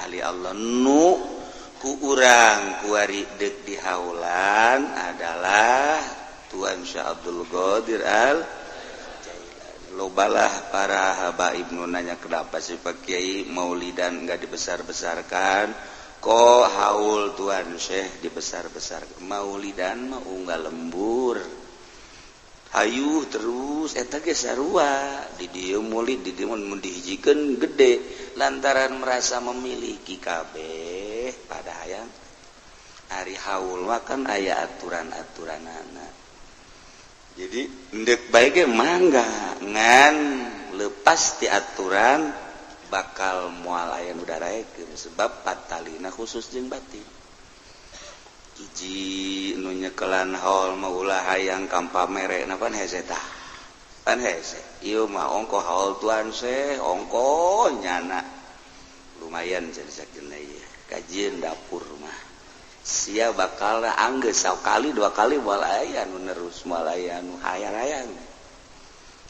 ahli Allah nu ku urang kuari dek di haulan adalah Tuan Syah Abdul Qadir Al Jailani. Lobalah para habaib nu nanya kenapa sih Pak Kiai maulidan enggak dibesar-besarkan, kok haul Tuan Syekh dibesar-besarkan. Maulidan mah unggal lembur. Hayu terus eta ge sarua di dieu maulid di dieu mun dihijikeun gede lantaran merasa memiliki kabeh pada hayang ari haul mah kan aya aturan-aturanana. Jadi endek bae ge mangga ngan lepas ti aturan bakal moal aya nu daraekeun sebab patalina khusus jeung batin. Hiji nu nyekelan haul mah ulah hayang kampamere na pan hese tah. Pan hese. Ieu mah ongko haul Tuan Syekh, ongko nyana. Lumayan jadi sakeuna ieu. Kajian dapur mah. Sia bakal anggeus sakali dua kali moal aya nu nerus moal aya nu hayang-hayang.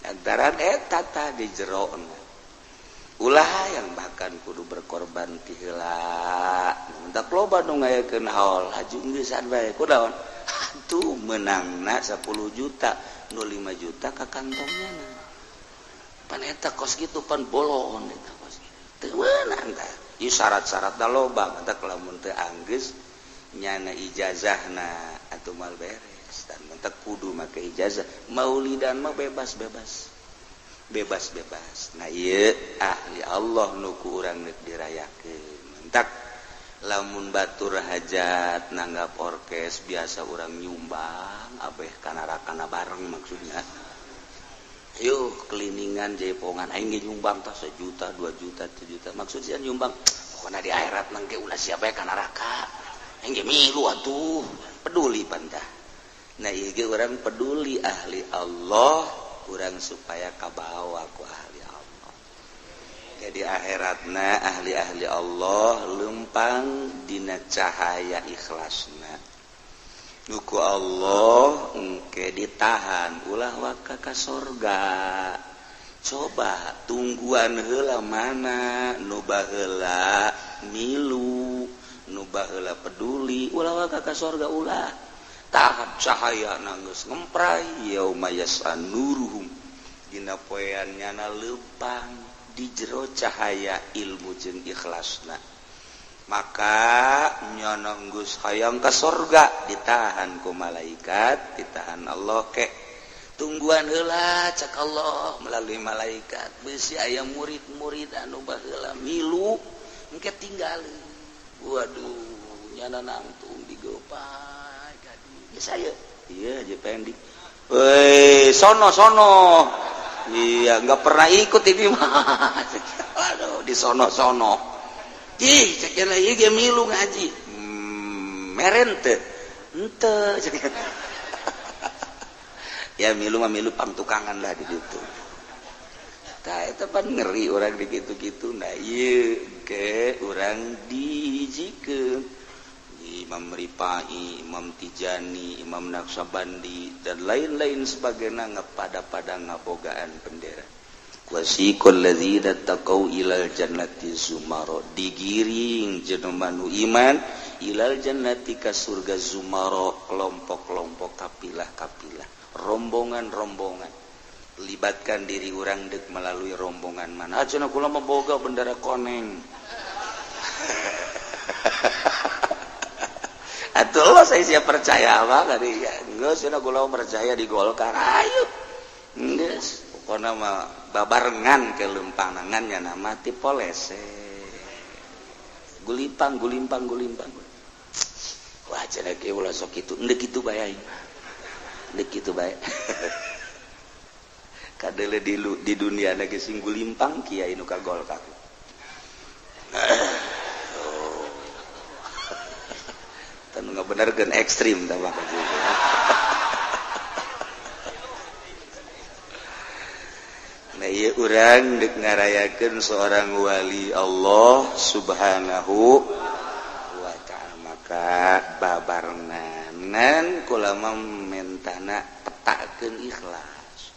Lantaran eta tah di jerona. Ulah yang bahkan kudu berkorban ti heula. Mentak loba nu ngayakeun haul, haju ngeusan bae kunaon? Atuh menangna 10 juta, nu 5 juta ka kantongnya. Pan eta kos kitu pan bolon eta kos kitu. Teu meunang tah. Ieu syarat-syaratna loba, mentak lamun teu anggeus nyana ijazahna atuh mal beres. Dan mentak kudu make ijazah. Maulidan mah bebas-bebas. Bebas-bebas. Nah ieu ahli Allah nu ku urang geus dirayakeun. Mentak lamun batur hajat nanggap orkes biasa urang nyumbang abeh kana bareng maksudnya. Yuk keliningan jaipongan aing ge nyumbang tah 1 juta, 2 juta, 3 juta. Maksudnya nyumbang pokona di akhirat mah ge ulah siapa kana neraka. Aing ge milu atuh. Peduli pantah. Nah ieu ge urang peduli ahli Allah kurang supaya kabawa ku ahli Allah. Jadi akhiratna ahli-ahli Allah lempang dina cahaya ikhlasna. Nuku Allah engke ditahan ulah waka ka surga. Coba tungguan heula mana nu baheula milu, nu baheula peduli ulah waka ka surga ulah. Tahap cahaya nanggeus ngemprai yauma yas'an nuruhum dina poeannya na leumpang di jero cahaya ilmu jeung ikhlasna. Maka nyono geus hayang ka surga ditahan ku malaikat, ditahan Allah ke tungguan heula cak Allah melalui malaikat beusi aya murid-murid anu baheula milu engke tinggalin. Waduh nyana nangtung digopa saya iya aja pending sono iya nggak pernah ikut ini mah aduh di sono ceknya iya milu ngaji meren teh ente ya milu pangtukangan lah di situ tah eta pan ngeri orang di gitu-gitu nah iya ke orang dijikeun Imam Ripai, Imam Tijani, Imam Naqsabandi dan lain-lain sebagainya ngapada-pada ngabogaan bendera. Wasiqal ladzina taqau ilal jannati zumara digiring jenema nu iman ilal jannati ka surga zumara kelompok-kelompok kapilah-kapilah, rombongan-rombongan. Libatkan diri orang dek melalui rombongan mana. Ajeuna kula mah boga bendera koneng. Atuh Allah saya siap percaya apa tadi ya. Enggak sih kula percaya di Golkar. Ayo. Geus pokona mah babarengan ke lempangannya nama ti polese. Gulimpang. Wah cenah ge ulah sok kitu. Endek kitu bae aing. Endek kitu bae. Kadele di dunia na ge sing gulimpang kiai nu ka Golkar. Tan nggak benar kan ekstrim tambah juga. Nah iya urang dek ngarayakeun seorang wali Allah Subhanahu wa ta'ala maka babarengan kula mah mentana petakeun ikhlas.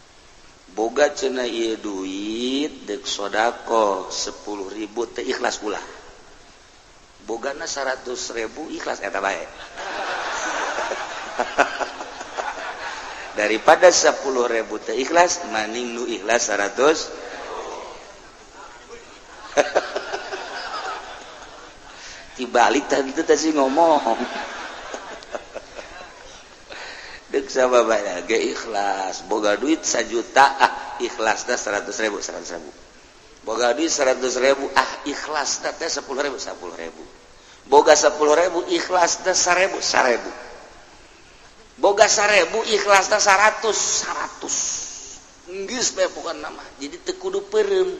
Boga cenah ieu duit dek sodaqah 10.000 teh ikhlas ulah. bogana 100.000 ikhlas eta bae. Daripada 10.000 teh ikhlas maning nu ikhlas 100. Dibalik tadi teh sih ngomong. Dek sababana ge ikhlas, boga duit 1 juta ikhlasna 100.000. Boga duit 100.000 ikhlasna teh 10.000. Boga 10.000 ikhlasna 1.000. Boga 1.000 ikhlasna 100. Geus bae bukan nama. Jadi teu kudu peureum.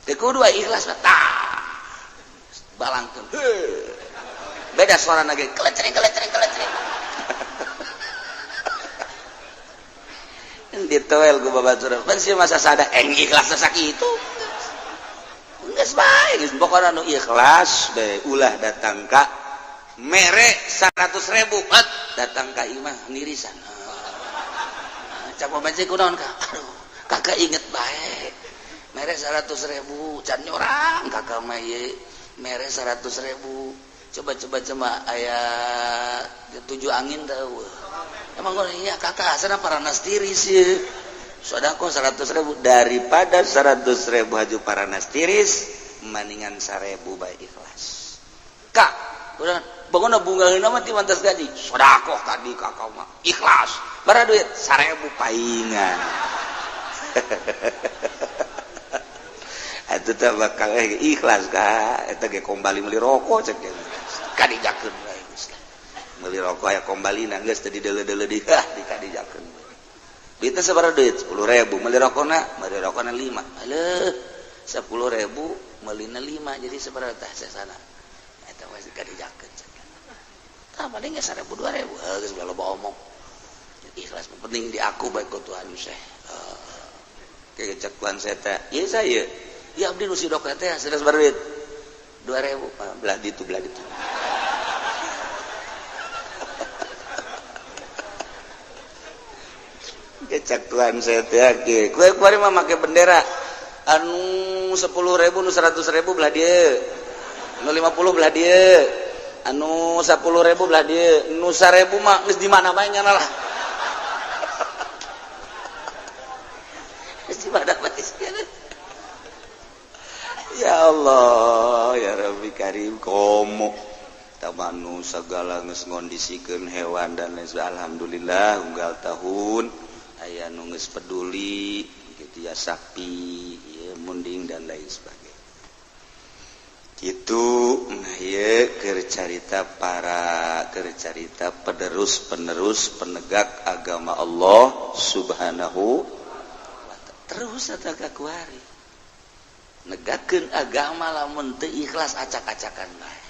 Teu kudu ikhlas tah. Balangkeun. Beda suarana ge kelecring. Ditoel ku babaturan pan si masa sada ikhlas sakitu geus bae geus pokona nu ikhlas bae ulah datang ka mere 100.000 datang ka imah nirisan cak baca kunaon ka aduh kakak inget bae mere 100.000 can nyorang kakak mah ye mere 100.000 coba aya 7 angin teu emang iya kakak sana paranas tiris ya sodako 100.000 daripada 100.000 haju paranas tiris mendingan 1.000 baik ikhlas kak udah bangun bunga nama ti mantas gaji sodako tadi kakak mah ikhlas bara duit 1.000 paingan itu teh bakal ikhlas kak eta ge kembali meuli rokok cek kadijakeun bae meuli rokok aya kombalina geus teu dideuleu-deuleu dikadijakeun. Duitna sabaraha duit? 10.000. Meuli rokokna 5. Aleuh, 10.000 meulina 5 jadi sabaraha tah sasana. Eta mah dikadijakeun. Tah paling geus 1.000 2.000 geus loba omong. Ikhlas penting di aku bae ku Tuhan Syekh. Kayak cek Tuhan saya teh, ieu saya. Ya abdi nu sidok teh sanes sabaraha duit? 2.000. Belah ditu. Kecak Tuhan saya teh kue kemarin mah make bendera anu 10.000 nu 100.000 belah dieu nu 50 belah dieu anu 10.000 belah dieu nu 1.000 mah geus di mana bae nya lah geus di mana bae ya Allah ya Rabbi Karim komo tamanu segala geus ngondisikeun hewan dan lain sebagainya alhamdulillah unggal tahun aya nu geus peduli gitu ya sapi ya munding dan lain sebagainya kitu nah ieu keur carita penerus penegak agama Allah Subhanahu wa ta'ala terus eta kakuari negakeun agama lamun teu ikhlas acak-acakan bae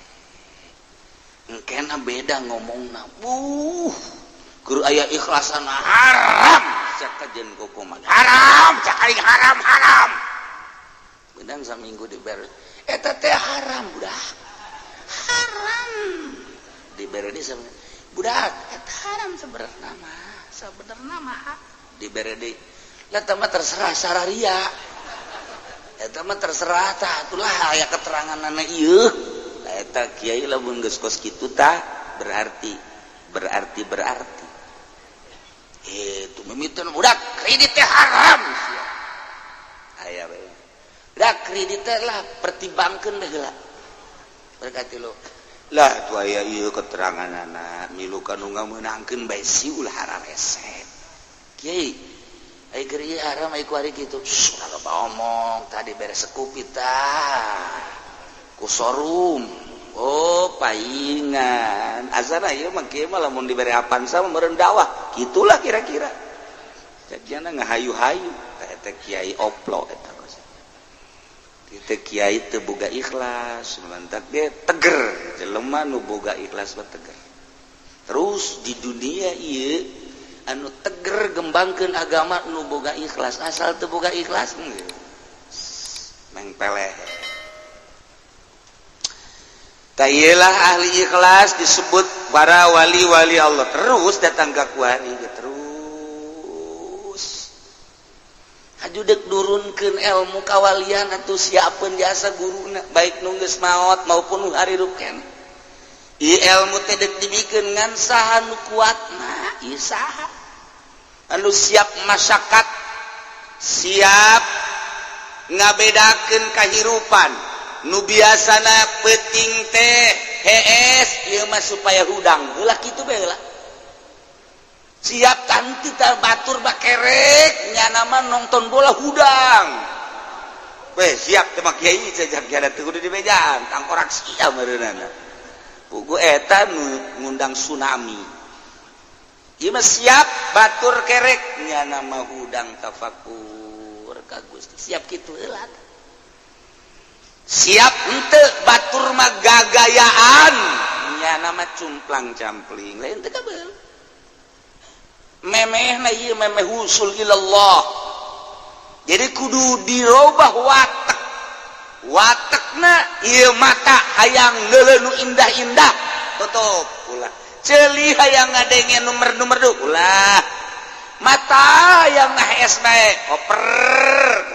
engkena beda ngomongna guru aya ikhlasan haram cak kajen kukuman haram cak aing haram beudang saminggu dibere eta teh haram budak haram dibere di budak eta haram sebenarnya mah dibere di lah mah terserah sararia eta mah terserah tah atulah aya keteranganna ieu eta kiai lamun geus kos kitu tah berarti itu mimiten budak kredit teh haram aya bae budak kredit teh lah pertimbangkeun bae heula berkati lo lah tu aya ieu keteranganana milu kanu ngameunangkeun bae si ulah hararese kiai ai keur ieu haram ai ku ari kitu kalau omong tadi beres sekupi tah ku sorum oh paingan asana ieu mah kieu mah lamun dibere apan sama meureun dakwah kitulah kira-kira jadiana ngahayu-hayu eta kiai oplo eta kos kitu kiai teu boga ikhlas mantak dia teger jelema nu boga ikhlas mah teger terus di dunia ieu anu teger gembangkeun agama nu boga ikhlas asal teu boga ikhlas mengpeleh Ta'ilah ahli ikhlas disebut para wali-wali Allah terus datang ke kuari terus ajudek durunkeun ilmu kawalian atuh siapeun jasa guruna baik nu geus maot maupun nu harirup keneh ieu ilmu teh deuk dibikeun ngan saha nu kuatna ieu saha anu siap masyakat siap ngabedakeun kahirupan nu biasana peuting teh hees ieu mah supaya hudang heula kitu bae heula siap tanti batur bakerek nyana mah nonton bola hudang weh siap teh mah kiai cajak kiana teu kudu dibejaan tangkorak sia meureunana pugu eta nu ngundang tsunami ieu mah siap batur kerek nyana mah hudang tafakur ka Gusti siap kitu heula siap henteu batur mah gagayaan nyana mah cumplang campling lain teu kabeul memehna ieu memeh usul ilallah jadi kudu dirobah watakna ieu mata hayang leuleuh nu indah-indah tutup ulah ceuli hayang ngadenge numer-numer ulah mata hayang nahes bae oper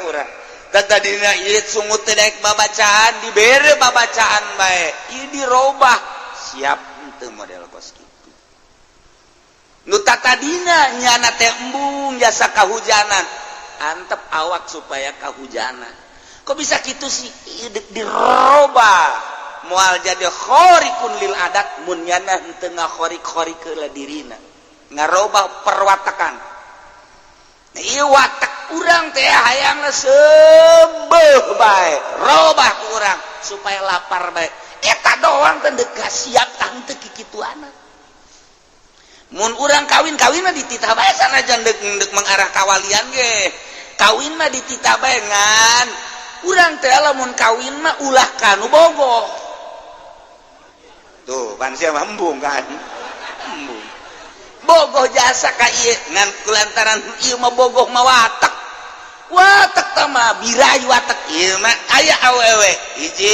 urang tadina ieu sungut teh daek babacaan dibere babacaan bae ieu dirobah siap henteu model kos kitu nu tatadina nyana teh embung jasa kahujanan antep awak supaya kahujanan kok bisa gitu sih dirobah moal jadi khorikun lil adat mun nyana henteu ngakhorik-khorik heula dirina ngarobah perwatakan nah ieu watak urang teh hayangna sebeuh bae robah ku urang supaya lapar bae eta doang teh deuk siap tah henteu kikituana mun urang kawin mah dititah bae sanajan deuk mengarah kawalian ge kawin mah dititah bae ngan urang teh lamun kawin mah ulah kanu bogoh tuh pan sia embung kan embung bogoh jasa ka ieu ngan kulantaran ieu mah bogoh mah watak tah mah birayu watak ieu mah aya awewe hiji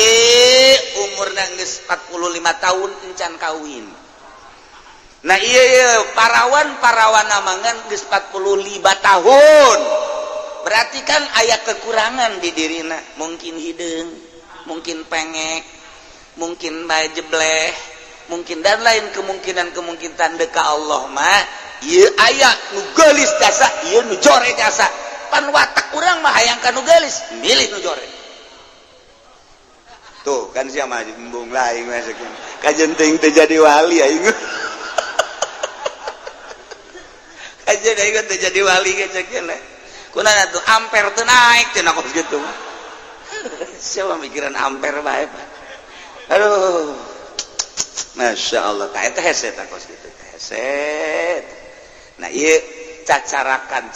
umurna geus 45 tahun encan kawin. Nah iya parawan namangan geus 45 tahun. Berarti kan aya kekurangan di dirina, mungkin hideung, mungkin pengek, mungkin bae jebleh, mungkin dan lain kemungkinan deuk ka Allah mah ieu aya nu geulis jasa, ieu nu jore jasa. Pan watak urang mah hayang ka nu geulis, milih nu jore. Tuh kan sia mah embung lain mah sakeun. Kajenting teh jadi wali aing. Aja deh kan jadi wali kayak gini. Kunana tuh ampere tuh naik cenah kos gitu. Siapa mikiran ampere bae, Pak. Aduh. Masya Allah, tak eta hese tak kos gitu. Hese. Nah, ieu cacarakan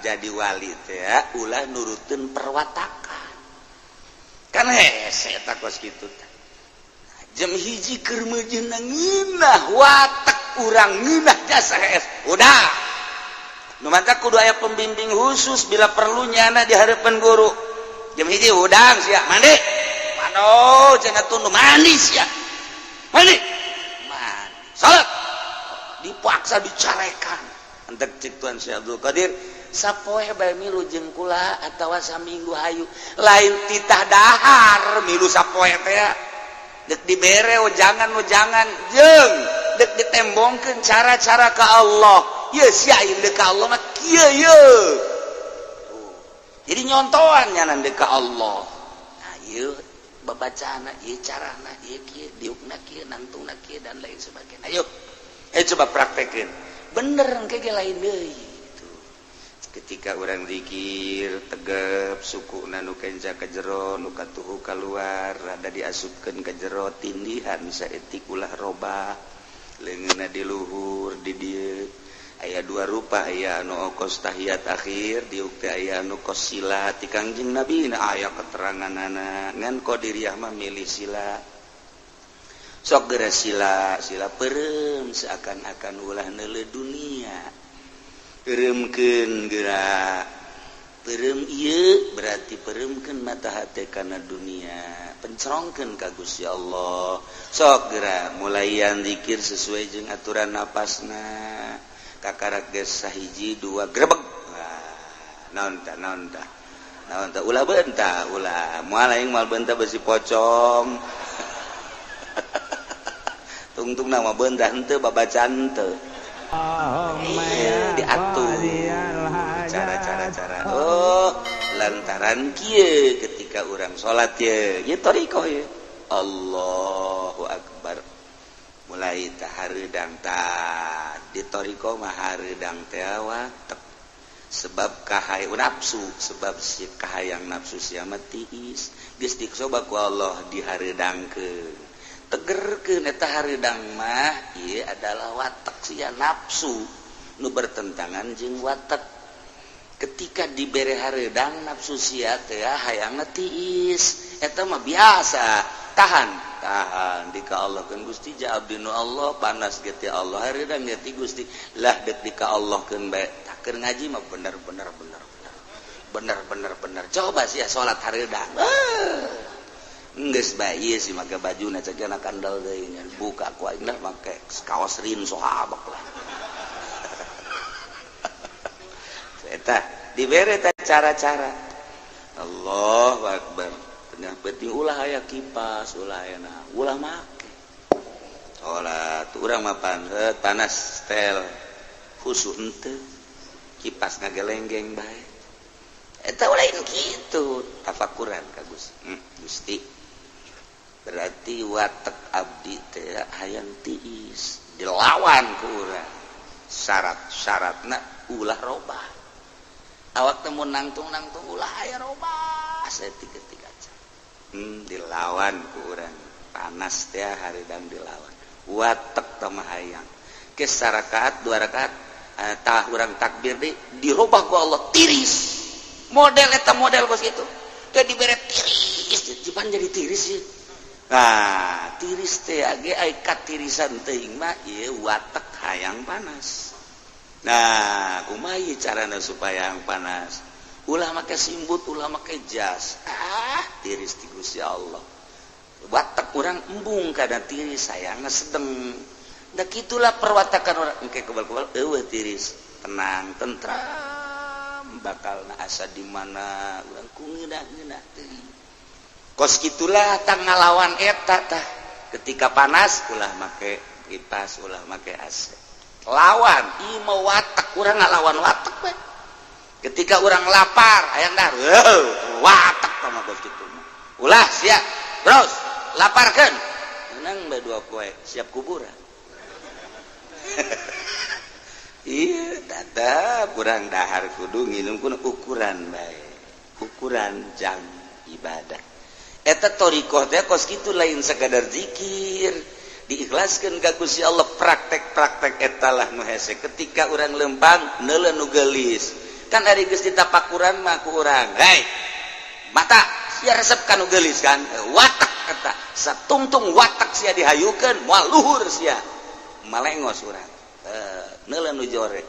jadi wali teh ya, ulah nurutin perwatakan. Kan hese tak kos gitu. Jam hiji keur meujeuh ngeunah watak urang ngeunah jasa es udah nu mantap kudu aya pembimbing khusus bila perlu nyana di harapan guru jam hiji udang sia mandi mano cenah tunu mandi sia mandi salat dipaksa dicarekan entek cik Tuan Syekh Abdul Qadir sapoe bae milu jeung kula atawa saminggu hayu lain titah dahar milu sapoe teh dek dibere jangan jeung dek ditembongkeun cara-cara ka Allah ieu sia ayeuna deuk ka Allah mah kieu yeuh jadi nyontoan nya deuk ka Allah nah ieu babacaana ieu carana ieu kieu diukna kieu nantungna kieu dan lain sebagainya ayo coba praktekeun bener engke ge lain deui ketika orang zikir tegep sukuna nu kenca ka jero nu katuhu kaluar rada diasupkeun ka jero tindihan saeutik ulah robah leungeunna di luhur di dieu aya dua rupa aya anu okos tahiyat akhir diuk teh aya anu kos sila ti Kangjeng Nabi aya keteranganana ngan qadiriyah mah milih sila sok geura sila peureum seakan-akan ulah neuleuh dunia peremkeun geura perem ieu berarti peremkeun mata hate kana dunia pencerongkeun ka Gusti Allah sok geura mulaian zikir sesuai jeung aturan napasna kakarak geus sahiji dua grebeg ulah bentah ulah moal aing moal bentah besi pocong tungtung nama bentah henteu babacan teu diatur cara lantaran kieu ketika urang salat ye thariqah ye Allahu akbar mulai tahareudang di thariqah mah hareudang teh watek sebab kahayang nafsu sebab si kahayang nafsu sia mah tiis geus dicoba ku Allah dihareudangkeun tegerkeun eta hareudang mah ieu adalah watek sia nafsu nu bertentangan jeung watek ketika dibere hareudang nafsu sia teh hayangna tiis eta mah biasa tahan dika Allah keun Gusti ja abdi nu Allah panas ge ti Allah hareudang ge ti Gusti lah dek dika Allah keun bae keur ngaji mah bener coba sia salat hareudang geus bae ieu si make bajuna cek ana kandal deui buka ku aing lah make kaos rin sahabak lah eta dibere teh cara-cara Allahu akbar tengah penting ulah aya kipas ulah aya ulah make salat urang mah panas tel khusu henteu kipas ngagelenggeng bae eta lain kitu tafakuran ka Gusti berarti watek abdi teh hayang tiis dilawan ku urang syaratna ulah robah awak teh mun nangtung ulah aya robah saeutik-eutik aja dilawan ku urang panas teh hareudang dilawan watek teh mah hayang ke sarakaat 2 rakaat tah urang takbir dirubah ku Allah tiris model eta model kos kitu teh dibere tiris jipan jadi tiris ya nah tiris teh age aya katirisan teuing mah ieu watek hayang panas nah kumaha ieu carana supaya hayang panas ulah make simbut ulah make jas tiris ti Gusti Allah watek urang embung kana tiris hayangna sedeng da kitulah perwatakan orang engke kebal-kebal eueuh tiris tenang tentram bakalna asa di mana urang ku ngeunah-ngeunah teuing kos kitulah tang ngalawan eta tah ketika panas ulah make kipas ulah make AC lawan ieu mah watek urang ngalawan watek we ketika urang lapar hayang dahar watek tah mah kos kitu ulah siap terus laparkeun meunang bae 2 poe siap kuburan iya dada kurang dahar kudu nginum kuna ukuran bae ukuran jam ibadah eta thariqah teh kos kitu lain sakadar zikir diikhlaskeun ka Gusti Allah praktek-praktek eta lah nu hese ketika urang lempang neuleun nu geulis kan ari geus ditapakuran mah ku urang hei mata sia resep ka nu geulis kan watak eta satungtung watak sia dihayukeun moal luhur sia malengos urang neuleun nu jore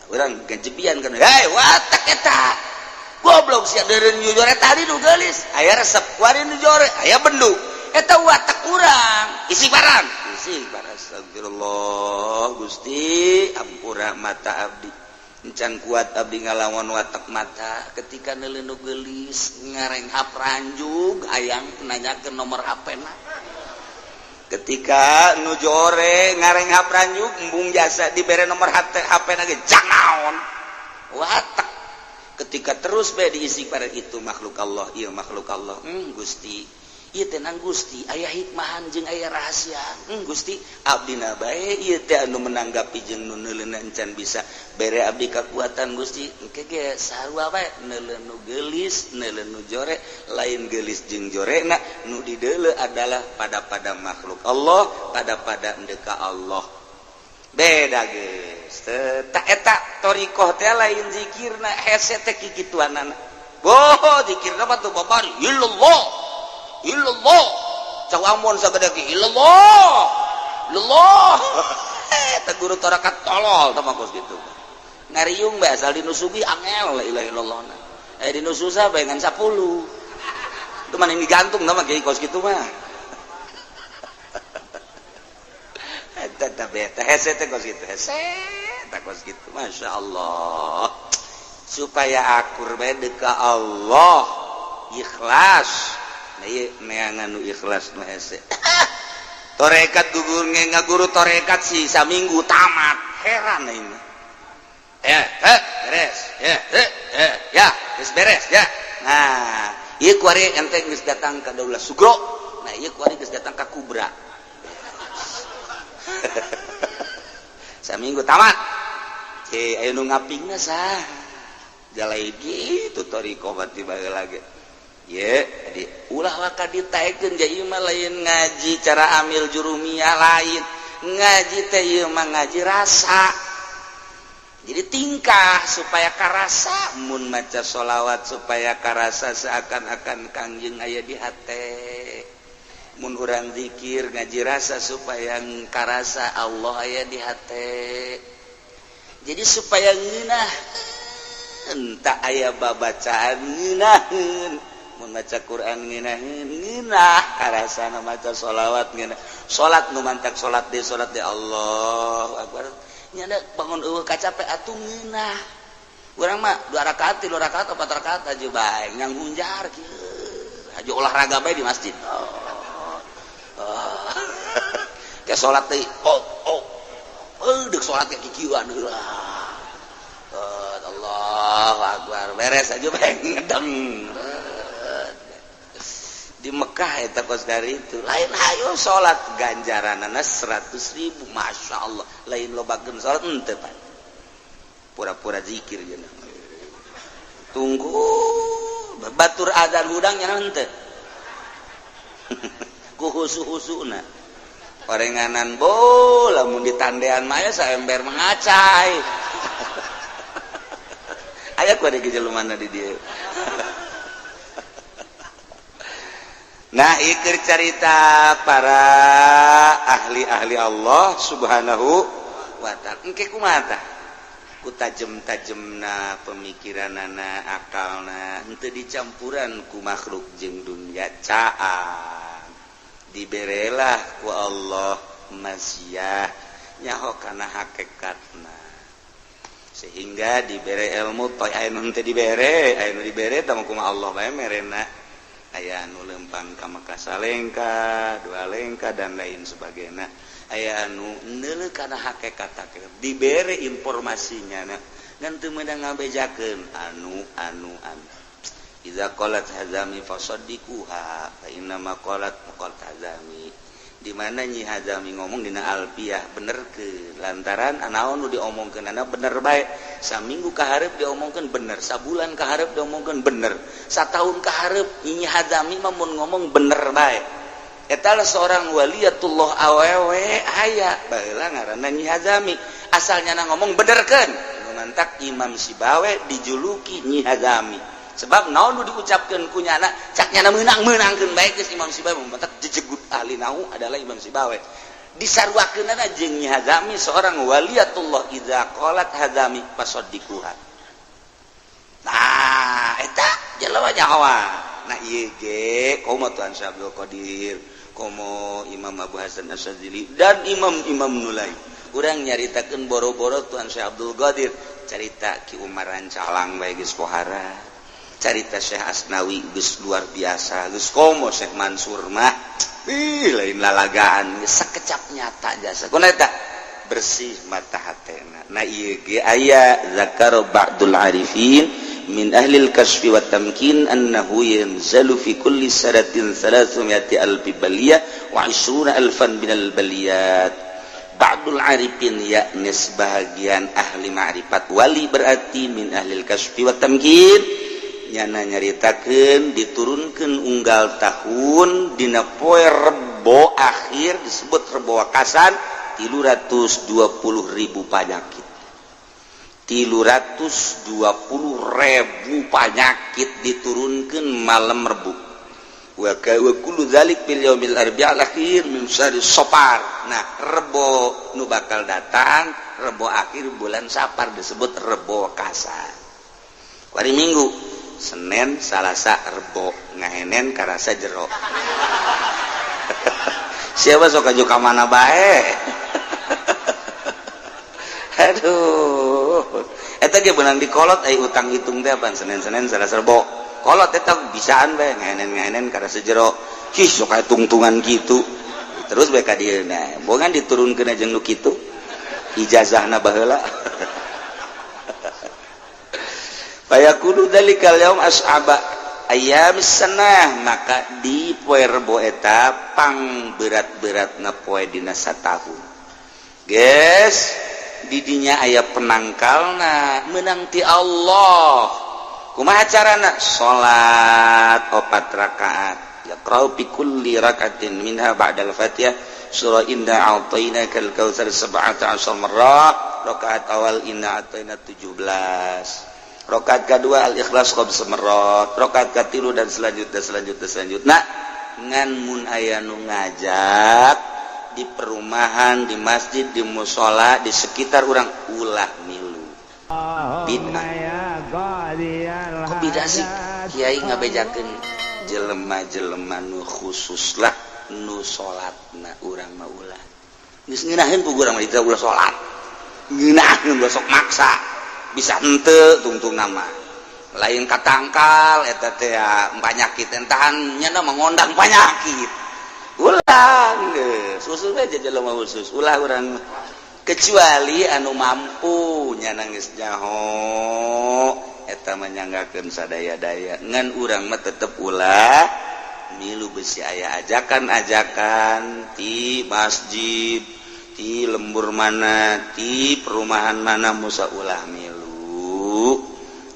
urang gajebian kana hei watak eta goblok sia deureun nu jore tadi nu geulis aya resep kuari nu jore aya benduk eta watak urang istighfaran astagfirullah Gusti ampura mata abdi encan kuat abdi ngalawan watak mata ketika neuleun nu geulis ngarenghap ranjug hayang nanyakeun nomor HP-na ketika nu jore ngarenghap ranjug embung jasa dibere nomor HP na ge jangaon watak ketika terus bae diisi pada itu makhluk Allah ieu makhluk Allah Gusti ieu teh nang Gusti aya hikmahan jeung aya rahasia Gusti abdina bae ieu teh anu menanggapi jeung nu neuleuna encan bisa bere abdi kakuatan Gusti engke ge sarua bae neuleun nu geulis neuleun nu jore lain geulis jeung jorena nu dideuleu adalah pada makhluk Allah pada endeka Allah beda geus teh eta thariqah teh lain zikirna hese teh kikituanana zikirna mah teu babar illallah cak amun sagede ki illallah eta guru tarakat tolol teh mah kos kitu ngariung bae asal dinusugi angel la ilaha illallah dinususah bae ngan 10 itu mana yang digantung nama kiai kos kitu mah eta beta hese teh kos kitu hese teh kos kitu masyaallah supaya akur bae ka Allah ikhlas nganu ikhlas nu hese torekat gugur ngaguru torekat sih saminggu tamat heran ini beres ya geus beres ya nah ieu kuari ente geus datang ka Daulah Sugro nah ieu kuari geus datang ka Kubra saminggu tamat aya nu ngapingna sah jalai gitu toriko bati bae lagi ye jadi ulah waka ditaekeun ja ieu mah lain ngaji cara amil jurumiyah lain ngaji teh ieu mah ngaji rasa jadi tingkah supaya karasa mun maca sholawat supaya karasa seakan-akan kangjeng aya di hate mun urang zikir ngaji rasa supaya karasa Allah aya di hate jadi supaya ngeunah entah aya babacaan ngeunaheun mun maca Quran ngeunah karasana maca sholawat ngeunah salat nu mantak salat de Allahu akbar nya bangun eueuh kacape atuh ngeunah urang mah 2 rakaat 3 rakaat 4 rakaat aja bae ngang hunjar kieu aja olahraga bae di masjid ke salat teh deuk salat kayak kikieuan heula Allahu akbar beres aja bae ngedeng di Mekah eta kos dari itu lain hayu salat ganjaranana 100.000 masyaallah lain lobakeun salat henteu Pak pura-pura zikir geuna tunggu batur adzan hudang nya henteu ku husu-husuna orenganan bola mun ditandean mah saember mangacai aya ku ada gejelumana di dieu nah ikir cerita para ahli-ahli Allah subhanahu wa ta'ala engke kumaha tah ku tajem-tajemna pemikiranana akalna henteu dicampuran ku makhluk jeung dunya caan diberelah ku Allah masyiah nyaho kana hakikatna sehingga dibere ilmu toy aya nu teu dibere aya nu dibere tah kumaha Allah bae merena aya anu lempang ka Makasalengka 2 lengka dan lain sebagainya aya anu neuleuh kana hakikat dibere informasinya ngan teu meunang ngabejakeun anu iza qalat hazami fasaddiquha fa inna ma qalat hazami di mana Nyi Hazami ngomong dina Alfiyah benerkeun lantaran anaon nu diomongkeunana bener bae saminggu ka hareup diomongkeun bener sabulan ka hareup diomongkeun bener satahun ka hareup Nyi Hazami mah mun ngomong bener bae eta seorang waliyatullah awewe aya baheula ngaranna Nyi Hazami asalnya ngomong benerkeun nu mantak Imam Sibawe dijuluki Nyi Hazami sebab naon nu diucapkeun ku nyana cak nyana meunang-meunangkeun bae geus Imam Sibawe mantak jejegut ahli nahu adalah Imam Sibawe disarwakeunana jeung Nyi Hazami seorang waliyatullah idza qalat Hazami fasaddiquha nah eta jelema nyawa nah ieu ge komo Tuan Syekh Abdul Qadir komo Imam Abu Hasan Asyadzili dan imam-imam nu lain urang nyaritakeun boro-boro Tuan Syekh Abdul Qadir carita Ki Umar Rancalang bae geus pohara carita Syekh Asnawi geus luar biasa geus komo Syekh Mansur mah lain lalagaan geus sakecap nyata jasa kunaeta bersih mata hatena nah ieu ge aya zakar ba'dul arifin min ahli al-kasfi wa tamkin annahu yanzalu fi kulli sanatin 300 alfi baliyah wa 20 alfan minal baliyat ba'dul arifin yakni sebahagian ahli ma'rifat wali berarti min ahli al-kasfi wa tamkin nyana nyaritakeun diturunkeun unggal tahun dina poe Rebo akhir disebut Rebo Wakasan 320.000 panyakit 320.000 panyakit diturunkeun malam Rebo wa kullu dzalik fil yaumil arbi'al akhir min syahri Safar nah Rebo nu bakal datang Rebo akhir bulan Safar disebut Rebo Wakasan hari Minggu Senin, Salasa, Rebo ngahenen karasa jero siapa sok aju ka mana bae aduh eta ge beunang dikolot ai utang hitung teh pan Senin-Senin salah serbo kolot eta bisaan bae ngaenen-ngaenen kada sejero hih sok aya tungtungan kitu terus bae ka dieu nah bogan diturunkeun jeung nu kitu ijazahna baheula fayakulu dalikal yaum as'aba ayam sanah maka di poe rebo eta pang berat-beratna poe dina satahun guys didinya aya penangkalna menang ti Allah kumaha carana salat 4 rakaat yaqra'u fi kulli rakaatin minha ba'dal fatihah surah inna a'tainakal kautsar 17 marrah rakaat awal inna a'taina 17 rakaat kedua al-ikhlas khamsa marrat rakaat katilu dan selanjutnya ngan mun aya nu ngajak di perumahan di masjid di mushola di sekitar urang ulah milu bid'ah kok bid'ah sih kiai ngabejakeun jelema-jelema nu khusus lah nu salatna urang mah ulah geus ngeunaheun ku urang mah dita ulah salat ngeunaheun besok maksa bisa henteu tungtung nama lain katangkal eta teh panyakit entahan nya mengondang panyakit ulang geus usul we jelema khusus ulah urang kecuali anu mampu nya geus nyaho eta mah nyanggakeun sadaya-daya ngan urang mah tetep ulah milu besi aya ajakan-ajakan ti masjid ti lembur mana ti perumahan mana musa ulah milu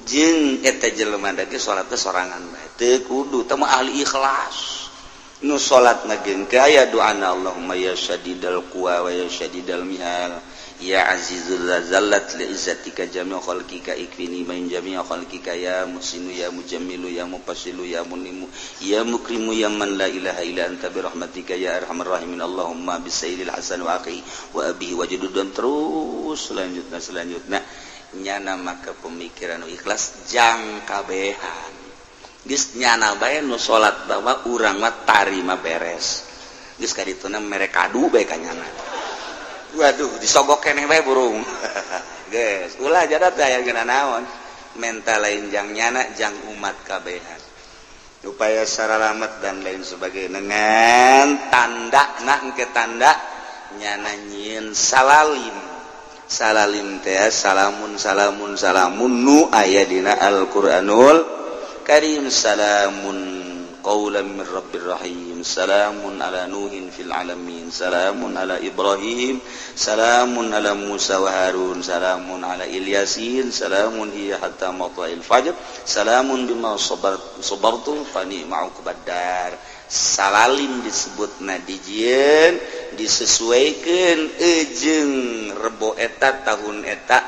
jeung eta jelema dage salat teh sorangan bae teu kudu teh mah ahli ikhlas nu salat na geun aya doana Allahumma ya syadidal quwa wa ya syadidal mihal ya azizul zallat li izzatika jami'u khalqika ikfini min jami'i khalqika ya musinu ya mujammilu ya mufassilu ya munimu ya mukrimu ya man la ilaha illa anta bi rahmatika ya arhamar rahimin Allahumma bisayyidil hasan wa akhi wa abihi wajudud dan terus selanjutnya nyana maka pemikiran nu ikhlas jang kabehan geus nyana bae nu salat bahwa urang mah tarima beres geus kadituna mere kadu bae ka nyana waduh disogok keneh bae burung geus ulah jadat aya geuna naon mental lain jang nyana jang umat kabehan upaya saralamat dan lain sebagainya dengan tanda nah engke tanda nyana nyieun salalim teh salamun nu aya dina Al-Qur'anul Karim salamun qaulan min rabbir rahim salamun ala nuhin fil alamin salamun ala ibrahim salamun ala musa wa harun salamun ala ilyasin salamun hiya hatta matla'il fajr salamun bima sabartu fa ni'ma uqbadar salalim disebutna dijieun disesuaikeun jeung rebo eta tahun eta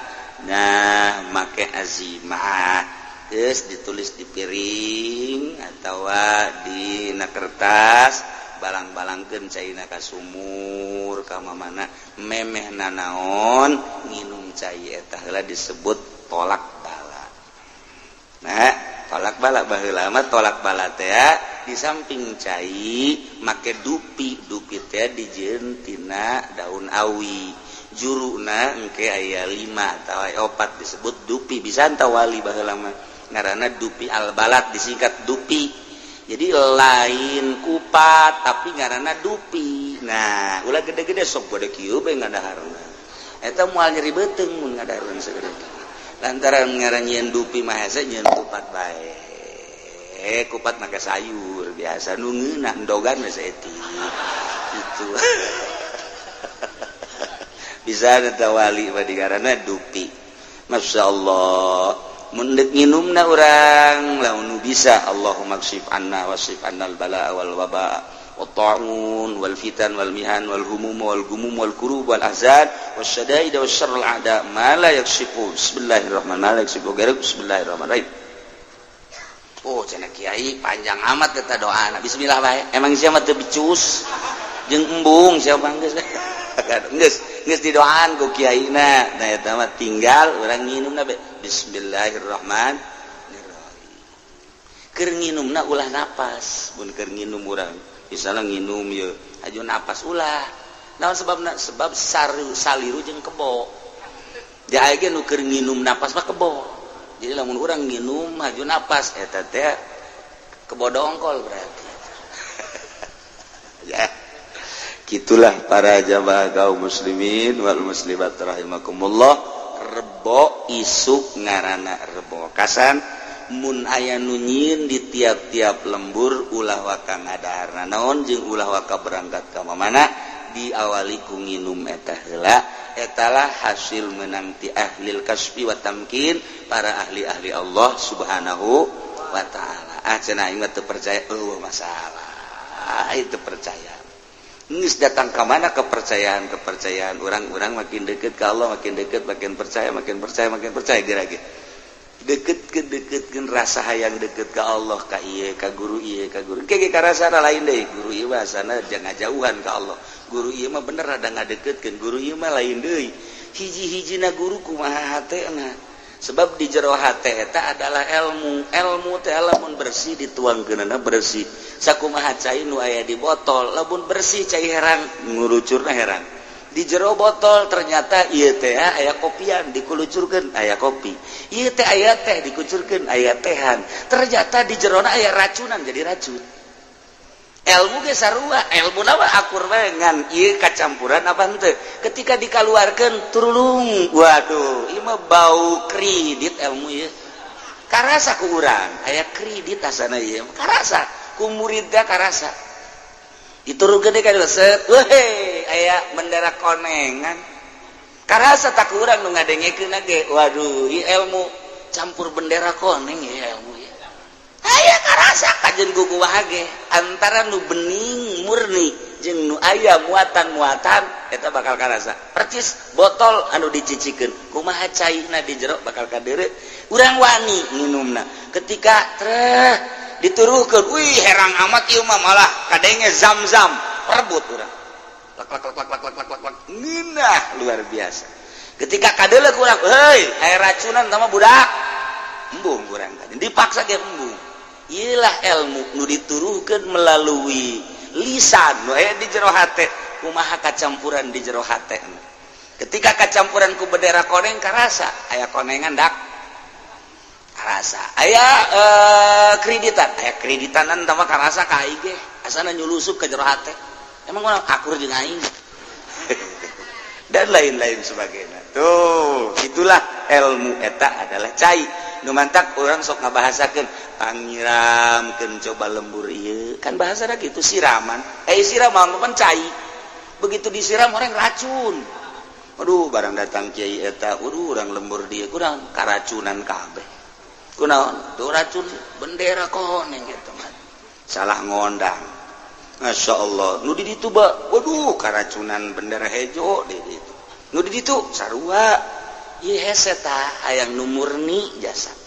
nah make azimah geus ditulis di piring atawa di kertas balang-balangkeun caina ka sumur ka mamana memehna naon nginum cai eta heula disebut tolak bala nah tolak bala baheula mah tolak bala teh di samping cai make dupi teh dijieun tina daun awi juruna engke aya 5 atawa 4 disebut dupi bisa anta wali baheula mah ngaranna dupi al-balad disingkat dupi jadi lain kupat tapi ngaranna dupi nah ulah gede-gede sok bode kieu bae ngadaharna eta moal nyeri beuteung mun ngadaharna segede lantaran ngaranjeun dupi mah hese nyeun kupat bae kupat make sayur biasa nu ngeunah endogan geus eti gitu bisa eta wali mah digaranna dupi masyaallah mun nginumna urang lamun bisa Allahumma kshif anna wasif annal balaa wal waba wat ta'un wal fitan wal mihan wal humum wal gumum wal kurub wal ahzan wasyadaid wasyarrul a'da ma la yakshifu bismillahirrahmanirrahim bismillahirrahmanirrahim oh cenah kiai panjang amat eta doana bismillah bae emang sia mah teu bicus jeung embung sia banggeus geus didoaan ku kiaina nah eta mah tinggal urang nginumna bismillahirrahmanirrahim keur nginumna ulah napas mun keur nginum urang misalna nginum ye aju napas ulah naon sebabna sebab saliru jeung kebo dia aya nu keur nginum napas mah kebo jadi lamun urang nginum maju napas eta teh kebo dongkol berarti ya gitulah para jamaah kaum muslimin wal muslimat rahimakumullah rebo isuk ngaranna rebo kasan mun aya nu nyieun di tiap-tiap lembur ulah waka ngadaharna naon jeung ulah waka berangkat ka mana diawali ku nginum eta heula etalah hasil menang ti ahlil kasfi wa tamkin para ahli-ahli Allah subhanahu wa ta'ala cenah ingat teu percaya masalah itu percaya geus datang ka mana kepercayaan orang makin dekat ke Allah makin dekat makin percaya gerage deket rasa hayang deket ke Allah ka ieu ka guru kege ka rasana lain deui guru ieu bahasana jangan jauhan ka Allah guru ieu mah bener ada ngadeketkeun guru ieu mah lain deui hiji-hijina guru kumaha hatena sebab di jero hate eta adalah ilmu teh lamun bersih dituangkeunna bersih sakumaha cai nu aya di botol lamun bersih cai herang ngurucurna herang di jero botol ternyata ieu teh aya kopian dikulucurkeun aya kopi ieu teh aya teh dikucurkeun aya tehan ternyata di jerona aya racunan jadi racun ilmu ge sarua ilmu nawa akur bae ngan ieu kacampuran apa henteu ketika dikaluarkeun turulung waduh ieu mah bau kredit ilmu ieu karasa ku urang aya kredit asana ieu karasa ku muridna karasa diturunkeun deui ka dieu set weh aya bendera konengan karasa tak urang nu ngadengekeun ge waduh ieu ilmu campur bendera koneng ieu ilmu aya karasa kajen gugu wahage antara nu bening murni jeung nu aya muatan eta bakal karasa percis botol anu dicicikeun kumaha caina di jero bakal kadeure urang wani nginumna ketika treh dituruhkeun wih herang amat ieu mah malah kadenge zam-zam perebut urang lak nginah luar biasa ketika kadeuleuh urang heuy aya racunan tama budak embung urang dipaksa ge embung iyalah ilmu nu dituruhkeun melalui lisan nu aya di jero hate kumaha kacampuran di jero hate ketika kacampuran ku bendera koneng karasa aya konengan dak karasa aya kreditanan tama karasa ka aing ge asana nyulusup ka jero hate emang urang akur jeung aing dan lain-lain sebagainya tuh itulah ilmu eta adalah cai nu mantak urang sok ngabahasakeun pangiramkeun coba lembur ieu kan bahasana kitu siraman siraman mah cai begitu disiram orang racun aduh barang datang kiai eta urang lembur dieu kurang karacunan kabeh kunaon tuh racun bendera koneng gitu mah salah ngondang Masya Allah nu di ditu waduh karacunan bendera hejo di ditu nu di ditu sarua ieu hese tah hayang nu murni jasa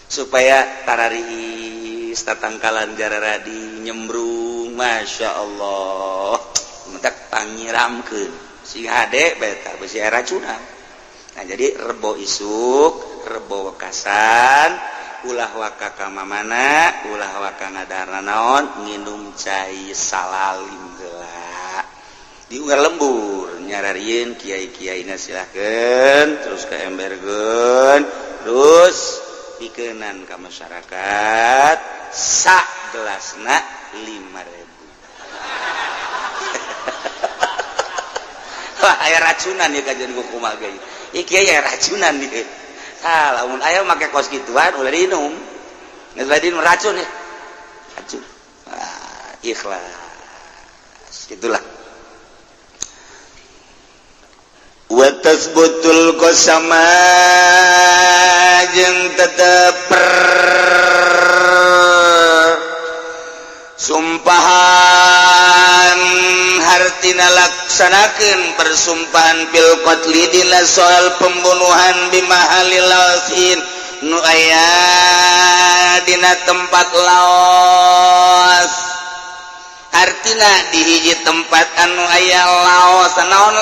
supaya tararis tatangkalan jararadi nyembrung Masya Allah mentak pangiramkeun si hade beta besi racunan nah jadi rebo isuk rebo wekasan ulah waka ka mamana ulah waka ngadarna naon nginum cai salalim heula di unggal lembur nyararieun kiai-kiaina silakeun terus ka embergeun terus pikeunnan ka masyarakat sak gelasna 5.000 wah aya racunan ieu kajian kumaha ge ieu kiai aya racunan ieu lamun aya make kos gituan ulah diinum geus bae diinum racun ya racun ikhlas gitulah wa tasbutul qasama jeung tetep sumpahan hartina laksanakeun persumpahan bil qatli dina soal pembunuhan bimahalil lasin nu aya dina tempat laos artina di hiji tempat anu aya laos naon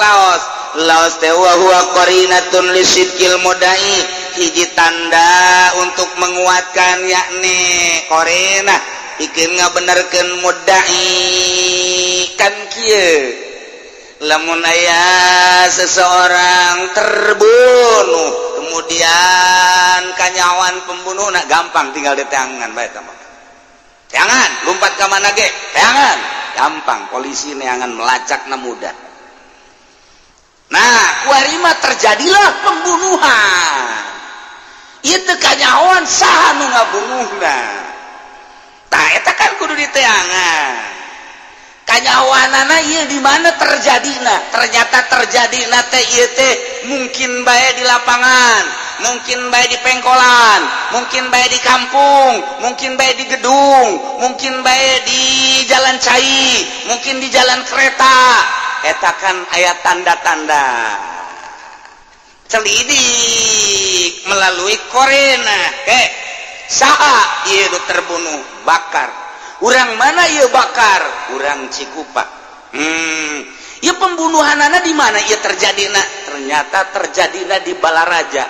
laos teh wa huwa qarinatun lisidqil mudai hiji tanda untuk menguatkan yakni qarina ikeun ngabenerkeun mudai kan kieu lamun aya seseorang terbunuh kemudian kanyawan pembunuhna gampang tinggal diteangan bae eta mah. Teangan, lompat ka mana ge? Teangan, gampang polisi neangan melacakna mudah. Nah, kuarima terjadilah pembunuhan. Ieu teu kanyawan saha nu ngabunuhna. Tah eta kan kudu diteangan. Kanyawanana ieu di mana terjadina? Ternyata terjadina teh ieu teh mungkin bae di lapangan, mungkin bae di pengkolan, mungkin bae di kampung, mungkin bae di gedung, mungkin bae di jalan cai, mungkin di jalan kereta. Eta kan aya tanda-tanda. Celidik melalui korena. Saha ieu terbunuh bakar. Urang mana ieu bakar? Urang Cikupa. Ieu pembunuhanana di mana ieu terjadina? Ternyata terjadina di Balaraja.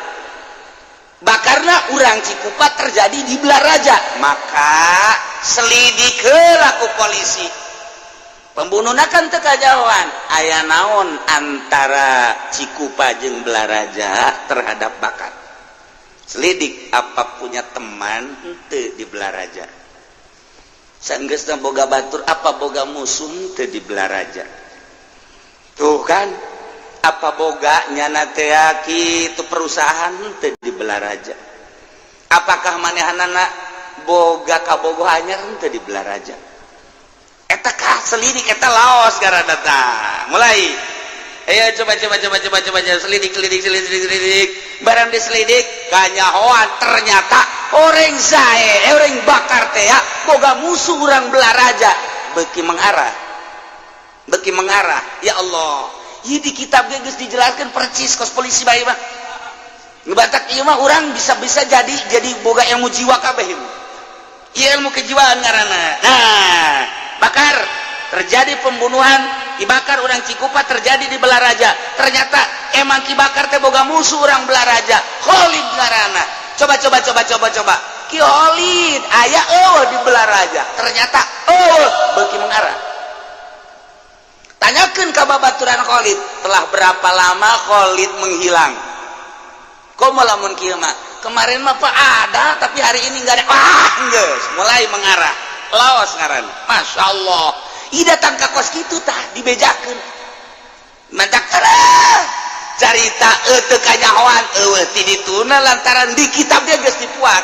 Bakarna urang Cikupa terjadi di Balaraja. Maka selidikeun ku polisi. Pembunuhna kan teu kajawan. Aya naon antara Cikupa jeung Balaraja terhadap bakar? Selidik apa punya teman henteu di Balaraja. Sanggeusna boga batur apa boga musuh teu di Balaraja. Tuh kan apa boga nyana teh kitu perusahaan teu di Balaraja. Apakah manehanana boga kabogoh anyar teu di Balaraja. Eta kah selidik eta laos garana tah. Mulai ayo coba selidik barang diselidik kanyahoan ternyata orang zae orang bakar teh boga musuh urang Balaraja beuki mengarah ya Allah ieu di kitab geus dijelaskeun percis kos polisi bae mah ngebatak ieu mah urang bisa jadi boga ilmu jiwa kabeh ieu ilmu kejiwaan ngaranna. Nah bakar terjadi pembunuhan dibakar orang Cikupa terjadi di Balaraja. Ternyata emang Ki Bakar teh boga musuh orang Balaraja. Khalid ngaranna. Coba. Ki Khalid aya di Balaraja. Ternyata beuki mengarah. Tanyakeun ka babaturan Khalid, telah berapa lama Khalid menghilang? Komo lamun kieu mah. Kemarin mah Pak ada, tapi hari ini enggak ada. Geus mulai mengarah. Laos ngaranna. Masyaallah. I datang ke kos kitu tah dibejakeun. Mantak carita teu kanyahoan eueuh ti dituna lantaran di kitab dia geus dipuat.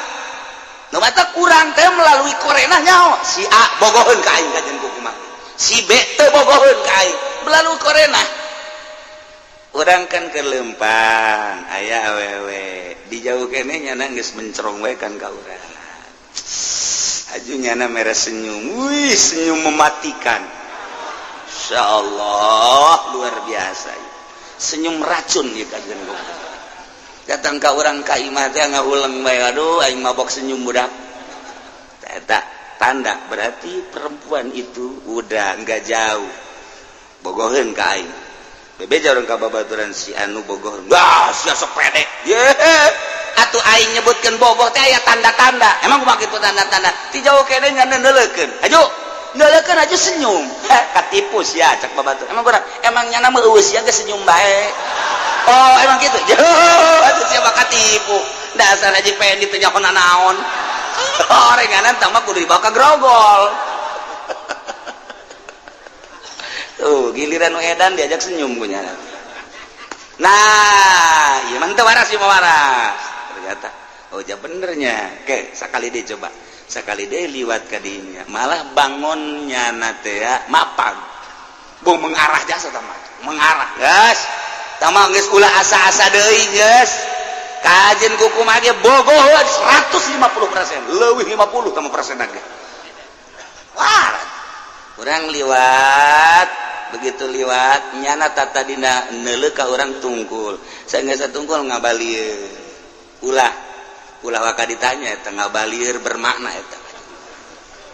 Nu mata kurang teh melalui korena nyaho si A bogoheun ka aing kajen kumaha. Si B teu bogoheun ka aing melalui korena. Urang kan ke Lempang aya awewe dijauh keneh nyana geus mencerong we kan ka urang. Ajunya mere senyum, wih senyum mematikan. Insya Allah luar biasa. Senyum racun ya kajian gue. Datang ke orang ka imah teh ngahulang bae, aduh aing mabok senyum budak. Eta tanda berarti perempuan itu udah enggak jauh. Bogoheun ka aing. Bebeja orang ka babaturan si anu bogoh. Wah, sia sok pede. Atuh aing nyebutkeun bogoh teh aya tanda-tanda. Emang kumaha kitu tanda-tanda? Ti jauh kene nya neuleukeun. Neuleukeun aju senyum. Katipu sia cek babatur. Emang nya nama eueus sia geus senyum bae. Oh, emang kitu. Atuh sia mah katipu. Dasar aja pengen ditu nya naon. Orenganan tah mah kudu dibawa ka grogol. Tuh, giliran nu edan diajak senyum ku nya. Nah, ieu mah teu waras ieu mah waras. Ternyata ja benernya ke sakali deh coba sakali deh liwat ka dinya malah bangunnya teh mapag bung mengarah jasa tamah mengarah geus tamah geus ulah asa-asa deui geus kajen kukumaha ge bogoh 150% leuwih 50 tamah persen ge wah urang liwat begitu liwat nyana tata dina neuleuh ka urang tungkul saenggeus tungkul ngabalieur ulah waka ditanya eta ngabalieur bermakna eta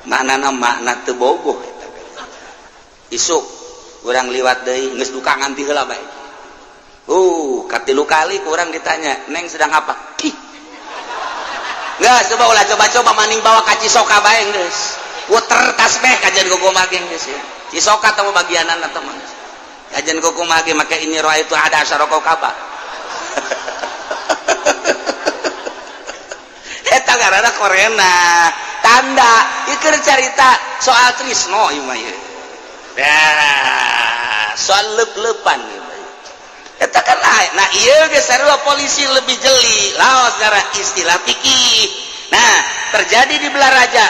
manana makna teu bogoh eta isuk urang liwat deui geus dukangan ti heula bae katilu kali ku urang ditanya neng sedang apa geus coba maning bawa ka Cisoka bae geus puter tasbih kajian gogo mageng geus Cisoka teh bagianan eta mah kajian kukumah ge make ini roa itu ada asaroko kaba eta garana korena tanda ikeur carita soal trisno ieu mah ieu soal leup-leupan eta kan lain. Nah ieu ge sarua polisi lebih jeli laos gara istilah fikih. Nah terjadi di Belaraja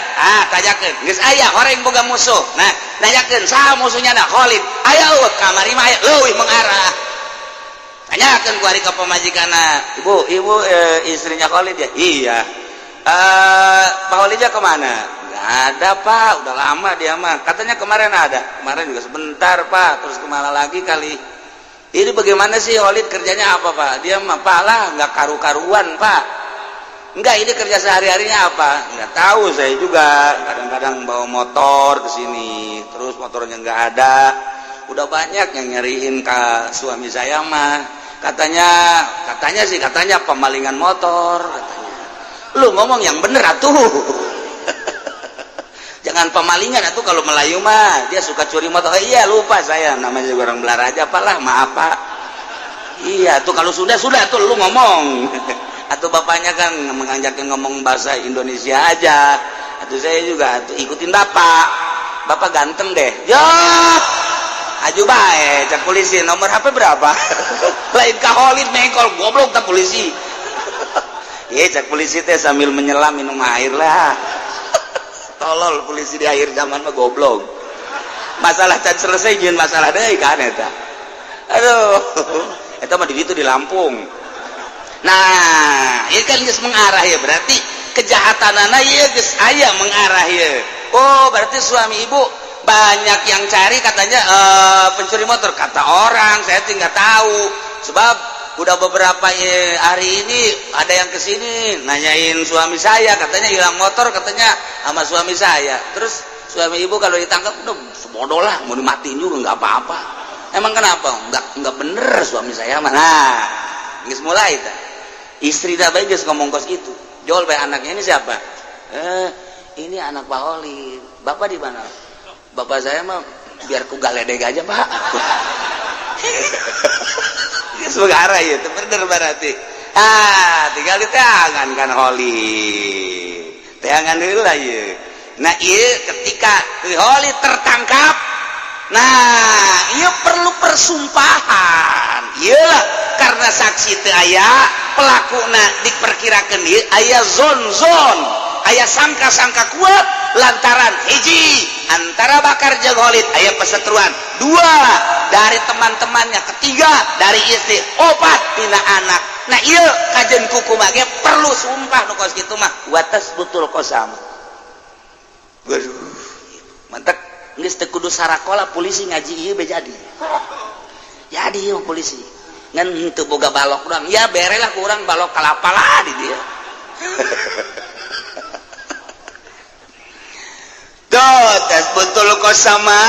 tanyakeun geus aya horeng boga musuh. Nah nanyakeun saha musuhnya na Khalid aya eueuh kamari mah leuwih mengarah. Tanyakeun ku ari ka pamajikanna ibu istrinya Khalid ya iya Pak Khalidnya kemana nggak ada Pak udah lama dia mah katanya kemarin juga sebentar Pak terus kemana lagi kali ini bagaimana sih Khalid kerjanya apa Pak dia mah Pak lah nggak karu-karuan Pak enggak ini kerja sehari-harinya apa nggak tahu saya juga kadang-kadang bawa motor ke sini terus motornya nggak ada udah banyak yang nyariin ke suami saya mah katanya pemalingan motor katanya lu ngomong yang bener atuh jangan pemalingan atuh kalau Melayu mah dia suka curi motor iya lupa saya namanya juga orang Belaraja apalah maaf Pak iya tuh kalau sudah tuh lu ngomong atau bapaknya kan mengajakin ngomong bahasa Indonesia aja atau saya juga tuh ikutin bapak ganteng deh ya aju bae cak polisi nomor HP berapa lain ka Khalid mengkol goblok tak polisi iya cak polisi teh sambil menyelam minum air lah tolol polisi di akhir zaman mah goblok masalah can selesai jeung masalah deui kan eta aduh eta mah di ditu di Lampung. Nah ini kan geus mengarah ya berarti kejahatanana ieu geus aya mengarah ya oh berarti suami ibu banyak yang cari katanya pencuri motor kata orang saya nggak tahu sebab udah beberapa hari ini ada yang kesini nanyain suami saya katanya hilang motor katanya sama suami saya terus suami ibu kalau ditangkap udah sebodoh lah mau dimatiin juga nggak apa-apa emang kenapa nggak bener suami saya mana nggak mulai itu istri dah baik ngomong kos itu jual baik anaknya ini siapa ini anak Pak Oli bapak di mana bapak saya mah biar ku galedeg aja Pak sebagai arah ya itu bener berarti tinggal di tangan kan Holi tangan dulu lah ya nah iya ketika Holi tertangkap nah iya perlu persumpahan iyalah karena saksi teu aya pelakuna diperkirakan dia aya zon aya sangka-sangka kuat lantaran hiji antara Bakar jeung Khalid aya pesetruan dua dari teman-temannya ketiga dari istri opat tina anak nah ieu kajen kukumah ge perlu sumpah nu kos kitu mah watas betul qasam waduh mantep geus teu kudu sarakola polisi ngaji ieu be jadi ieu polisi ngan teu boga balok urang ya berelah ku urang balok kalapa lah di dia tes betul kosama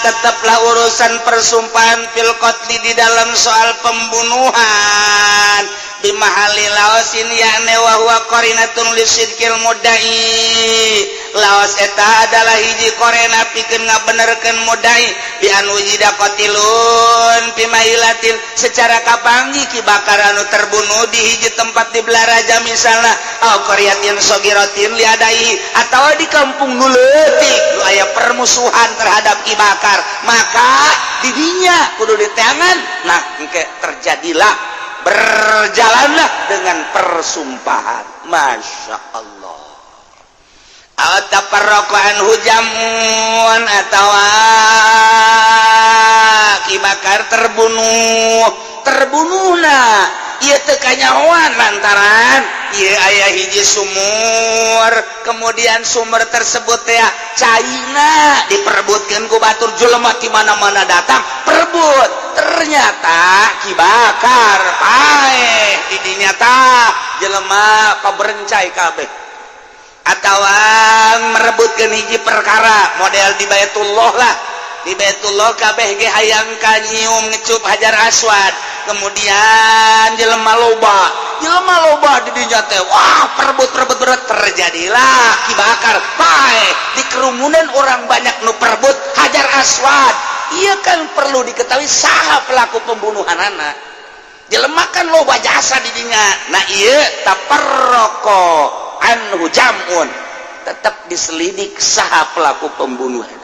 tetaplah urusan persumpahan fil qatli di dalam soal pembunuhan bimahali laosin yakni wa huwa qarinatun lisidqil mudda'i laos eta adalah hiji korena pikeun ngabenerkeun mudda'i bi an wujida qatilun bimailatin secara kapanggih ki Bakar anu terbunuh di hiji tempat di Belaraja misalna au qaryatin sagiratin liadai atawa di kampung nu leutik nu aya permusuhan terhadap Ki Bakar maka didinya kudu diteangan nah engke terjadilah berjalanlah dengan persumpahan Masya Allah ataparraqan hujamun atawa Ki Bakar terbunuhna ieu teu kanyahoan lantaran ieu aya hiji sumur kemudian sumur tersebut teh caina diperebutkeun ku batur jelema di mana-mana datang perebut ternyata Ki Bakar paeh di dinya tah jelema paberencai kabeh atawa merebutkeun hiji perkara model di Baitullah lah di Baitullah kabeh ge hayang ka nyium ngecup Hajar Aswad kemudian jelema loba di dinya teh wah perebut berat terjadilah Ki Bakar paeh di kerumunan orang banyak nu perebut Hajar Aswad iya kan perlu diketahui saha pelaku pembunuhan anak jelemakan loba jasa didinya nah iya taparroko anhu jamun tetap diselidik saha pelaku pembunuhan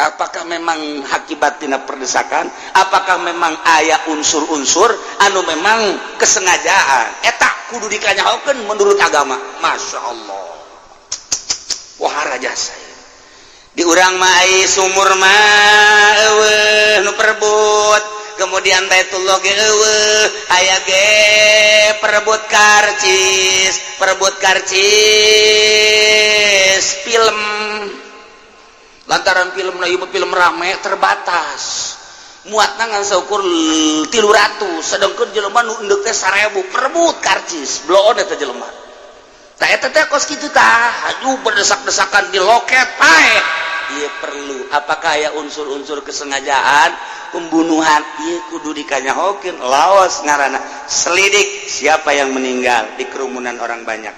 apakah memang akibatina perdesakan apakah memang aya unsur-unsur anu memang kesengajaan eta kudu dikanyahokeun menurut agama Masya Allah wah jasa di urang mah sumur mah eueuh nu perebut kemudian Baitullah ge eueuh aya ge perebut karcis film lantaran filmna ieu film rame terbatas muatna ngan saukur 300 sedengkeun jelema nu endeuh teh 1000 perebut karcis bloon eta jelema tah eta teh kos kitu tah aju berdesak-desakan di loket pae ieu perlu apakah aya unsur-unsur kesengajaan pembunuhan ieu kudu dikanyahokeun laos ngaranna selidik siapa yang meninggal di kerumunan orang banyak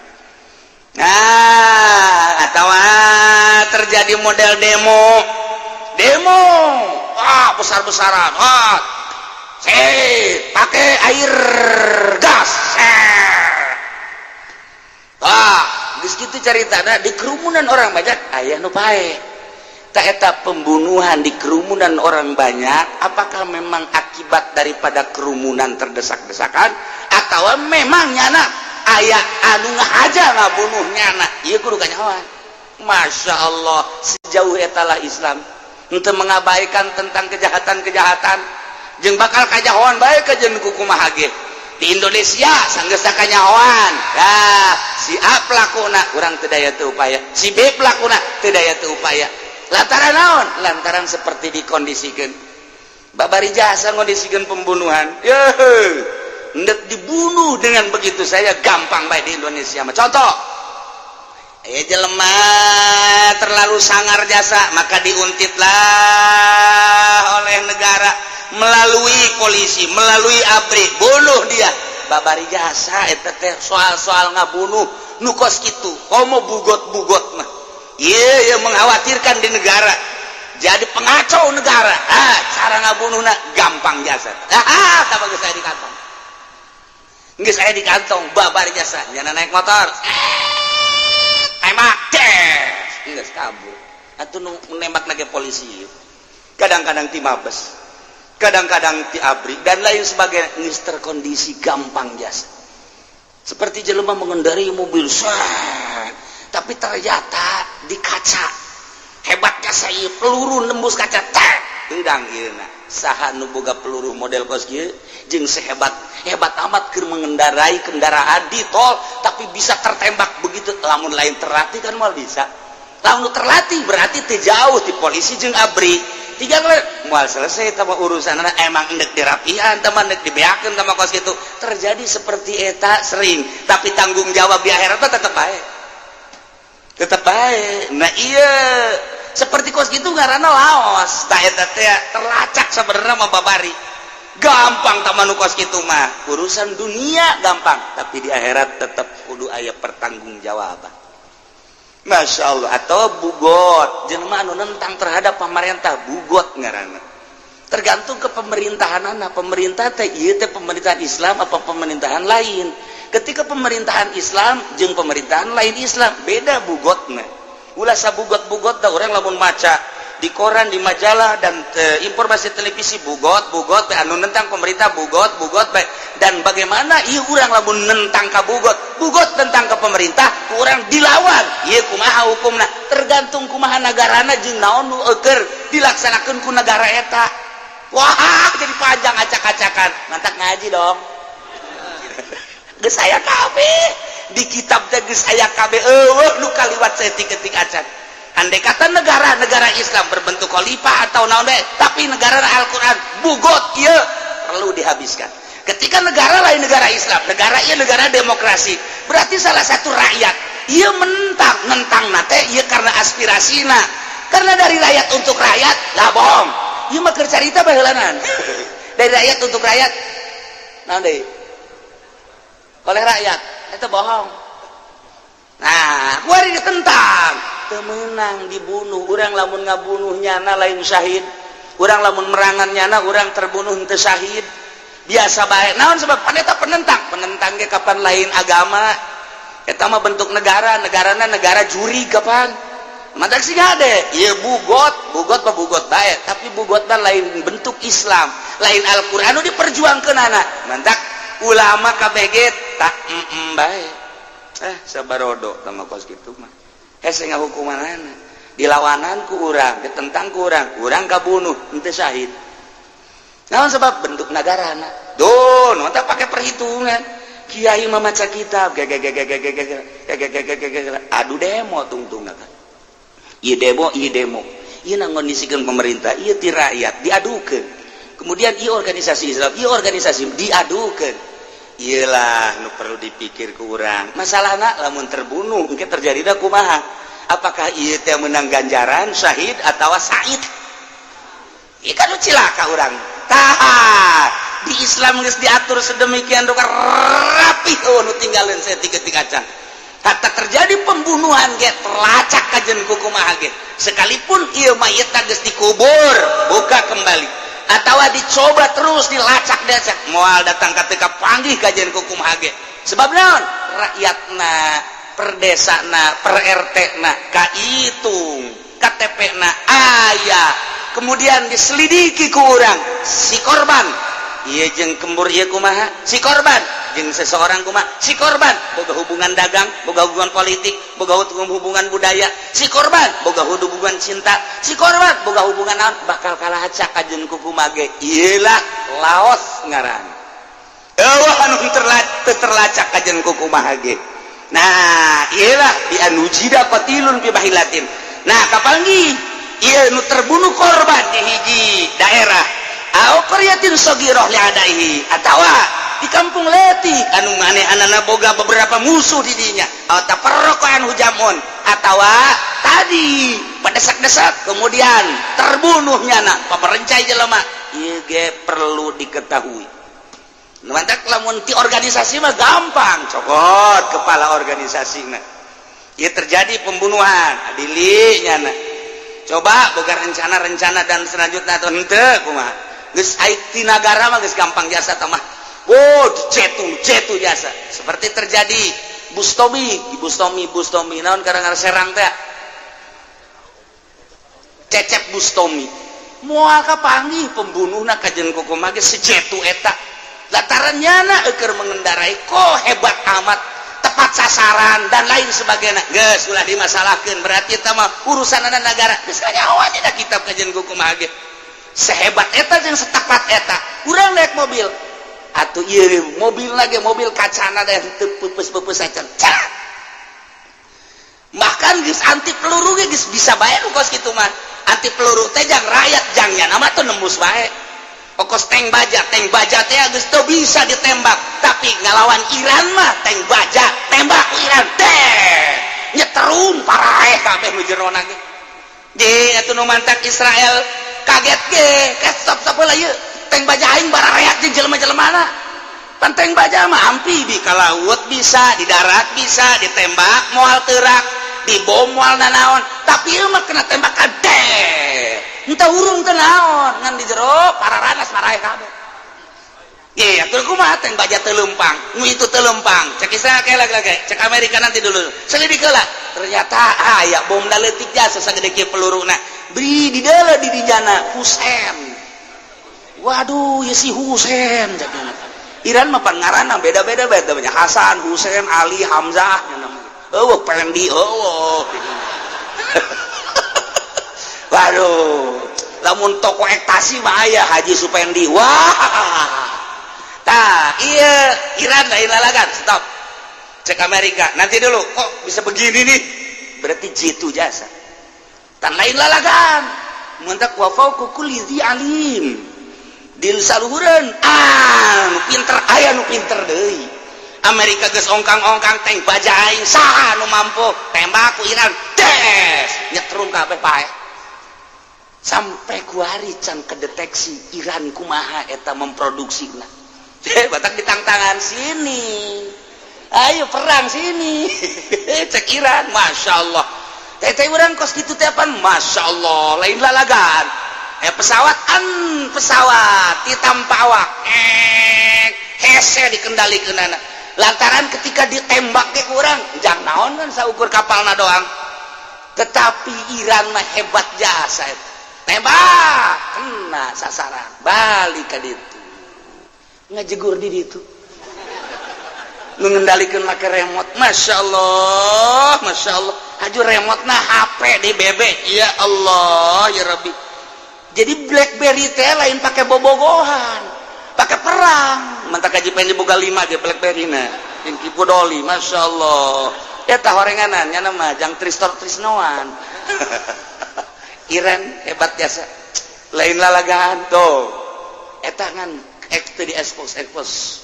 nah atawa terjadi model demo besar-besaran pakai air gas geus kitu caritana di kerumunan orang banyak aya nu pae ta eta pembunuhan di kerumunan orang banyak apakah memang akibat daripada kerumunan terdesak-desakan atau memang nyana aya anu ngahaja ngabunuh nyana ieu kudu kanyahoan Masya Allah sejauh etalah Islam untuk mengabaikan tentang kejahatan-kejahatan jeung bakal kajahoan bae ka jeung kumaha ge di Indonesia sanggeus kanyahoan nah si A pelakuna urang teu daya teu upaya si B pelakuna teu daya teu upaya lantaran naon lantaran seperti dikondisikeun babari jasa ngondisikeun pembunuhan hendak dibunuh dengan begitu saya gampang baik di Indonesia contoh jelema terlalu sangar jasa maka diuntitlah oleh negara melalui polisi melalui ABRI bunuh dia babari jasa eta teh soal-soal ngabunuh nu kos kitu komo bugot-bugot mah ieu mengkhawatirkan di negara jadi pengacau negara cara ngabunuhna gampang jasa tah bagus saya di kantong geus aya di kantong babar jasa nyana naik motor tembak geus kabur atuh nu nembak lagi polisi kadang-kadang ti Mabes kadang-kadang ti ABRI dan lain sebagainya geus terkondisi gampang jasa seperti jelema mengendarai mobil tapi ternyata di kaca hebatnya saya peluru nembus kaca tendang ieu saha nu boga peluru model kos kieu jeung sehebat amat keur mengendarai kendaraan di tol tapi bisa tertembak begitu lamun lain terlatih kan moal bisa lamun terlatih berarti teu jauh ti polisi jeung ABRI tiga moal selesai tama urusanna emang endek dirapihan tama endek dibeakeun tama kos kitu terjadi seperti eta sering tapi tanggung jawab di akhirat tetep baik nah iya seperti kos gitu ngaranna laos tak eta teh terlacak sebenarnya mah babari gampang tamanu kos kitu mah urusan dunia gampang tapi di akhirat tetap kudu aya pertanggungjawaban Masya Allah atau bugot jelema anu nentang terhadap pemerintah bugot ngaranna tergantung ke pemerintahanana pemerintah teh ieu teh pemerintahan Islam apa pemerintahan lain ketika pemerintahan Islam jeung pemerintahan lain Islam beda bugotna ulah sabugot-bugot da urang lamun maca di koran di majalah dan informasi televisi bugot anu nentang pemerintah bugot baik dan bagaimana ieu urang lamun nentang ka bugot tentang ke pemerintah urang dilawan ieu kumaha hukumna tergantung kumaha nagarana jeung naon nu keur dilaksanakeun ku negara eta wah jadi panjang acak-acakan mantap ngaji dong geus aya kabeh di kitab teh geus aya kabeh eueuh nu kaliwat setik-etik acan andai kata negara Islam berbentuk khalifah atau naon bae tapi negara Al-Qur'an bugot ieu perlu dihabiskan ketika negara lain negara Islam negara ieu negara demokrasi berarti salah satu rakyat ieu nentang nate ieu karena aspirasina karena dari rakyat untuk rakyat lah bohong ieu mah keur carita baheulanan dari rakyat untuk rakyat naon deui oleh rakyat itu bohong nah kuari ditentang temenang dibunuh orang lamun ngabunuhnya na lain syahid urang lamun merangannya na urang terbunuh henteu syahid biasa baik naon sebab paneta penentang ge kapan lain agama eta mah bentuk negarana negara juri kapan matak sih gade ieu bugot baik tapi bugot mah lain bentuk Islam lain Al-Qur'an anu diperjuangkeunana mantak ulama KBG tak baik sabarodo tama kos kitu mah hese ngahukumanana dilawananku urang ditentangku urang kabunuh henteu syahid naon sebab bentuk negarana don mantap pakai perhitungan kiai mah maca kitab adu demo tungtung kan ieu demo ieu ngondisikeun pemerintah ieu ti rakyat diadukeun kemudian ieu organisasi Islam ieu organisasi diadukeun iyalah nu perlu dipikir ku urang masalahna lamun terbunuh engke terjadina kumaha apakah ieu teh menang ganjaran syahid atawa said ieu kan cilaka urang tah di Islam geus diatur sedemikian rupa rapih nu tinggalin saya tiga can kata terjadi pembunuhan ge terlacak kajen kumaha ge sekalipun ieu mayit geus dikubur buka kembali atawa dicoba terus dilacak-dacak moal datang ka teu panggih kajen kumaha ge sebab naon rakyatna per desana per RT na kaitung KTP na aya kemudian diselidiki ku urang si korban ieu jeung kembur ieu kumaha si korban jeung seseorang kumaha si korban boga hubungan dagang boga hubungan politik boga hubungan budaya si korban boga hubungan cinta si korban boga hubungan naon bakal kalacak kajeun ku kumaha ge ieu lah laos ngaran eueuh anu terlacak kajeun ku kumaha ge nah iyalah di anujida qatilun fi bahilatin nah kapanggih ieu nu terbunuh korban di hiji daerah au qaryatin saghirah li adaihi atawa di kampung leutik anu manehanana boga beberapa musuh di dinya atawa tafarraqan hujamun atawa tadi padesak-desak kemudian terbunuhnya na pamerencai jelema ieu ge perlu diketahui mantak lamun ti organisasi mah gampang cokot kepala organisasi mah ieu terjadi pembunuhan adilinya na coba boga rencana dan selanjutnya atau henteu kumaha geus aik ti nagara mah geus gampang jasa tah mah cetu jasa seperti terjadi Bustomi naon karang Serang teh Cecep Bustomi moal kapanggih pembunuhna kajen kumaha ge si cetu eta latarannya na eker mengendarai kok hebat amat tepat sasaran dan lain sebagainya geus ulah dimasalahkeun berarti eta mah urusanana negara geus kanyawa dina kitab kajian kumaha ge sehebat eta jeung setepat eta urang naik mobil atuh ieu mobil lagi mobil kacana teh teu peupeus acan bahkan geus anti peluru ge geus bisa bae nu kos kitu mah anti peluru teh jang rakyat jang nya nama teh nembus bae pokos tank baja teh geus teu bisa ditembak tapi ngalawan Iran mah tank baja tembak ku Iran teh nyeterun paraeh kabeh nu jerona ge ge atuh nu mantak Israel kaget ge stop heula ieu tank baja aing barareak jeung jelema-jelemana pan tank baja mah amfibi ka laut bisa di darat bisa ditembak moal teurak dibom moal nanaon tapi ieu mah kena tembakan teh entah urung teh naon ngan di jero pararanas marahe kabeh ge atuh kumaha tank baja teu leumpang nu itu teu leumpang cek Israel ke lagi cek Amerika nanti dulu selidik heula ternyata aya bom leutik jasa sagede kieu peluruna beri di deuleu di dijana Husein waduh ya si Husein jadinya Iran mah pan ngaranna beda-beda banyak Hasan Husein Ali Hamzah namanya Pendi waduh lamun toko ektasi mah aya Haji Supendi wah tah iya Iran lain lalagan stop cek Amerika nanti dulu kok bisa begini nih berarti jitu jasa tan lain lalagan muntak wa fauqa kulli dzi alim di saluhureun nu pinter aya nu pinter deui Amerika geus ongkang-ongkang tank baja aing saha nu mampu tembak ku Iran des nyetrun kabeh pae sampai kuari can kedeteksi Iran kumaha eta memproduksina batak ditangtangan sini ayo perang sini cek Iran Masya Allah teh urang kos kitu teh pan Masya Allah lain lalagan pesawat ditampa awak hese dikendalikan anak lantaran ketika ditembak ke kurang jang naon kan saukur kapalna doang tetapi Iran mah hebat jasa itu tembak kena sasaran balik ke ditu ngajegur di ditu mengendalikan make remote Masya Allah haju remote nah HP di bebek ya Allah ya Rabbi jadi BlackBerry teh lain pakai bobogohan pakai perang mantap kaji pengen dibuka 5 ge BlackBerry na yang kipu doli Masya Allah eta horenganannya nama jang trisnoan Iran hebat jasa lain lalagaan tuh eta ngan di expose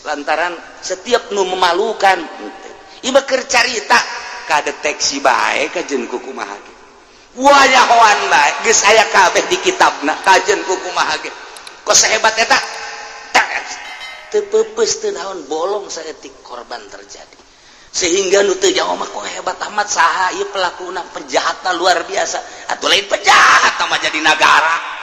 lantaran setiap nu memalukan ieu keur carita kadeteksi bae kajen kukumaha ge wayahoan bae geus aya kabeh di kitabna kajen kukumaha ge kos sahebat eta teu peupeus teu naon bolong saeutik korban terjadi sehingga nu teu jauh mah kok hebat amat saha ieu pelakuna penjahatna luar biasa atuh lain penjahat mah jadi negara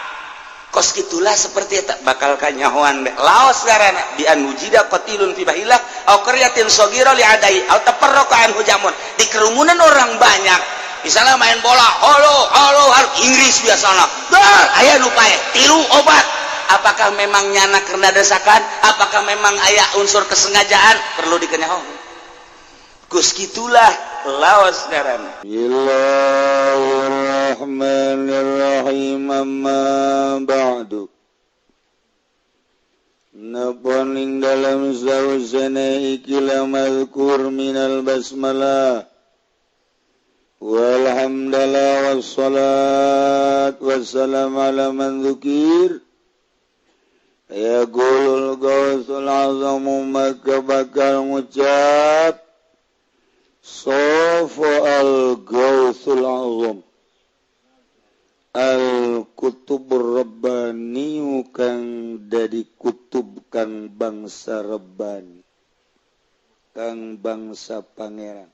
kos gitulah seperti itu bakal kanyahoan laos garana bi an wujida qatilun fi bahillah au qaryatin saghira li adai au tafarraqa anhu jamun di kerumunan orang banyak misalnya main bola halo Inggris biasana dar aya nu pae tilu obat apakah memang nyana karena desakan apakah memang aya unsur kesengajaan perlu dikenyahoan kos gitulah laos garana Bismillahirrahmanirrahim amma ba'du naponing dalam sausana ikila mazkur minal basmalah walhamdulillah wassalat wassalam ala man dzukir ya qulul gausul azamu maka bakal ngucap Sofa al-Gausul Azam Al-Kutubur Rabbaniyu kang dari kutub kang bangsa Rabbani kang bangsa pangeran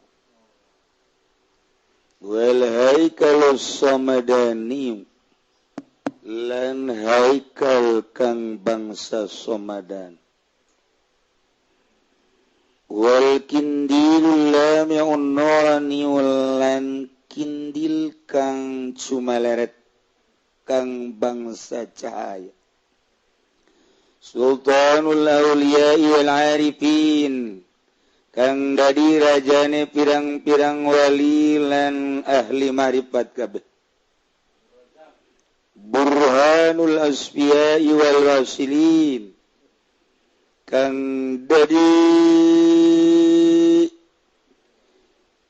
wal haikalus samadaniyu lan haikal kang bangsa Somadan wal kindil lami'un nurani lan kindil kang cumaleret kang bangsa cahaya sultanul awliya'i wal arifin kang dadi rajane pirang-pirang wali lan ahli marifat kabeh burhanul asfiya'i wal rasilin kang dadi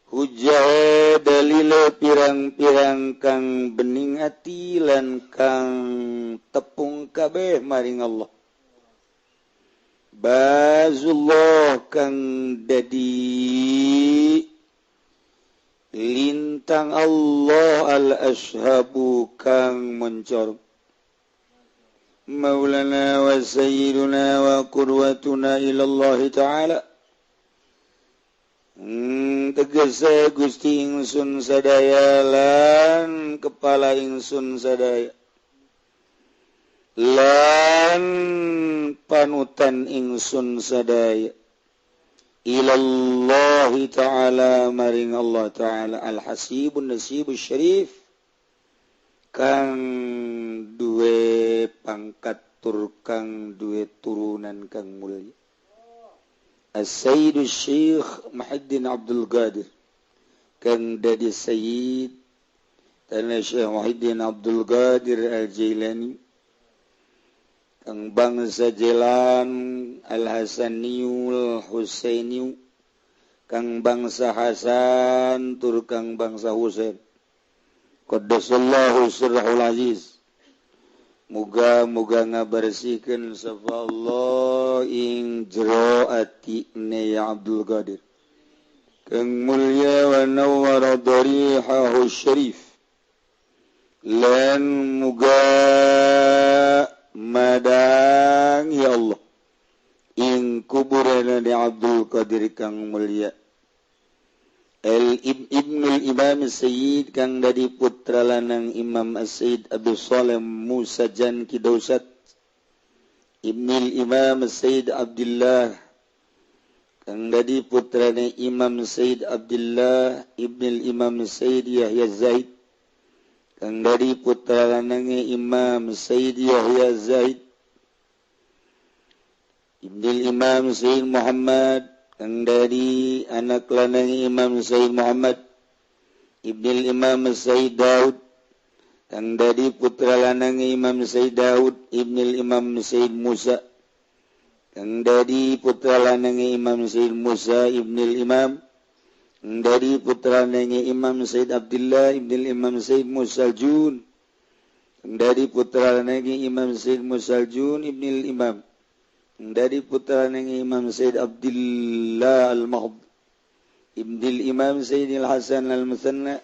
hujjah dalil pirang-pirang kang bening ati lan kang tepung kabeh maring Allah bazullah kang dadi lintang Allah al-ashabu kang mencor Maulana wa sayyiduna wa qurwatuna ilallahi ta'ala tegese Gusti ingsun sadaya lan kepala ingsun sadaya lan panutan ingsun sadaya ilallahi ta'ala maring Allah ta'ala al-hasibun nasibus syarif kang duwe pangkat tur kang duwe turunan kang mulya As-Sayyid Syekh Muhyiddin Abdul Qadir kang dadi Sayyid tanah Syekh Muhyiddin Abdul Qadir Al-Jailani kang bangsa Jailan Al-Hasaniyu Al-Husainiyu kang bangsa Hasan tur kang bangsa Husain Qaddasallahu sirrahul aziz muga-muga ngabersihkeun sapa Allah ing jero atine ya Abdul Qadir kang mulya wa nawwara darihahu syarif lan muga madang ya Allah ing kuburana di Abdul Qadir kang mulya Ibnul Imam Sayyid kang dari putra lanang Imam As-Sayyid Abu Salim Musa Jan Kidausat Ibnul Imam Sayyid Abdullah kang dari putrane Imam Sayyid Abdullah Ibnul Imam Sayyid Yahya Zaid kang dari putra lanange Imam Sayyid Yahya Zaid Ibnul Imam Sayyid Muhammad kang dari anak lanang Imam Sayyid Muhammad Ibnul Imam Sayyid Daud kang dari putra lanang Imam Sayyid Daud Ibnul Imam Sayyid Musa kang dari putra lanang Imam Sayyid Musa Ibnul Imam kang dari putra lanang Imam Sayyid Abdullah Ibnul Imam Sayyid Musaljun kang dari putra lanang Imam Sayyid Musaljun Ibnul Imam dari putra ng Imam Sayyid Abdullah Al-Mahb Ibnul Imam Sayyid Al-Hasan Al-Musanna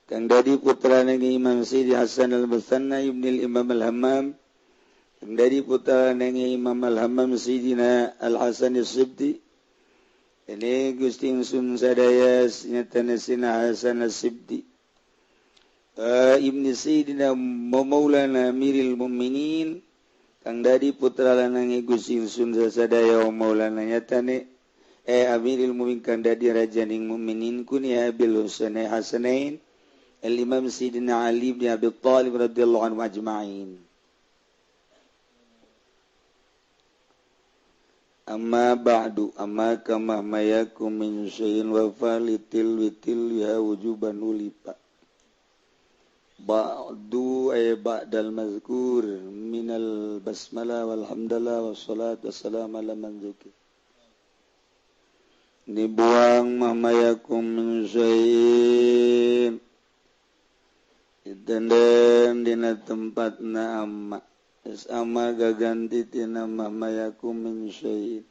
kang dari putra ng Imam Sayyid Hasan Al-Musanna Ibnul Imam Al-Hammam kang dari putra ng Imam Al-Hammam Sayyidina Al-Hasan Al-Sibti ini Gusti Sun sadaya nyatana sina Hasan Al-Sibti Ibnu Sayyidina Maulana Amiril Mu'minin kang dari putra lanang Gusti Sun sadaya Maulana nyatane Amiril Mu'minin kang dari rajaning mukminin kunya Abil Husain Hasanain Al-Imam Sayyidina Ali bin Abi Thalib radhiyallahu anhu ajma'in. Amma ba'du amma kama mayakum min syai'in wa falitil witil ya wujuban ulipa ba'du ay ba'dal mazkur minal basmalah walhamdulillah wassalatu wassalamu ala man dzukir dibuang mahmayakum min syai'in dan dina tempatna amma sama gaganti tina mahmayakum min syai'in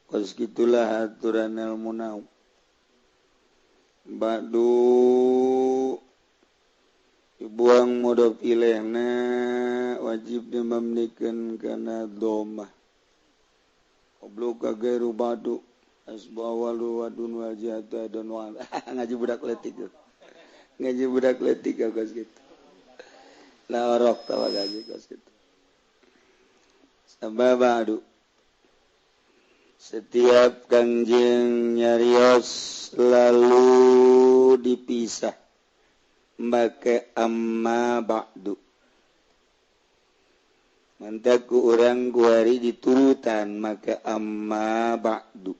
kos gitulah aturan ilmu nahwu ba'du dibuang mudhof ilaihna wajib dimamnikan kana dhammah qablu gairu ba'du asbawalu wadun wajata dan wa ngaji budak letik kos gitu la warok tawa gaji kos gitu sababadu setiap kanjeng nyarios lalu dipisah make amma ba'du mantaku urang guari diturutan maka amma ba'du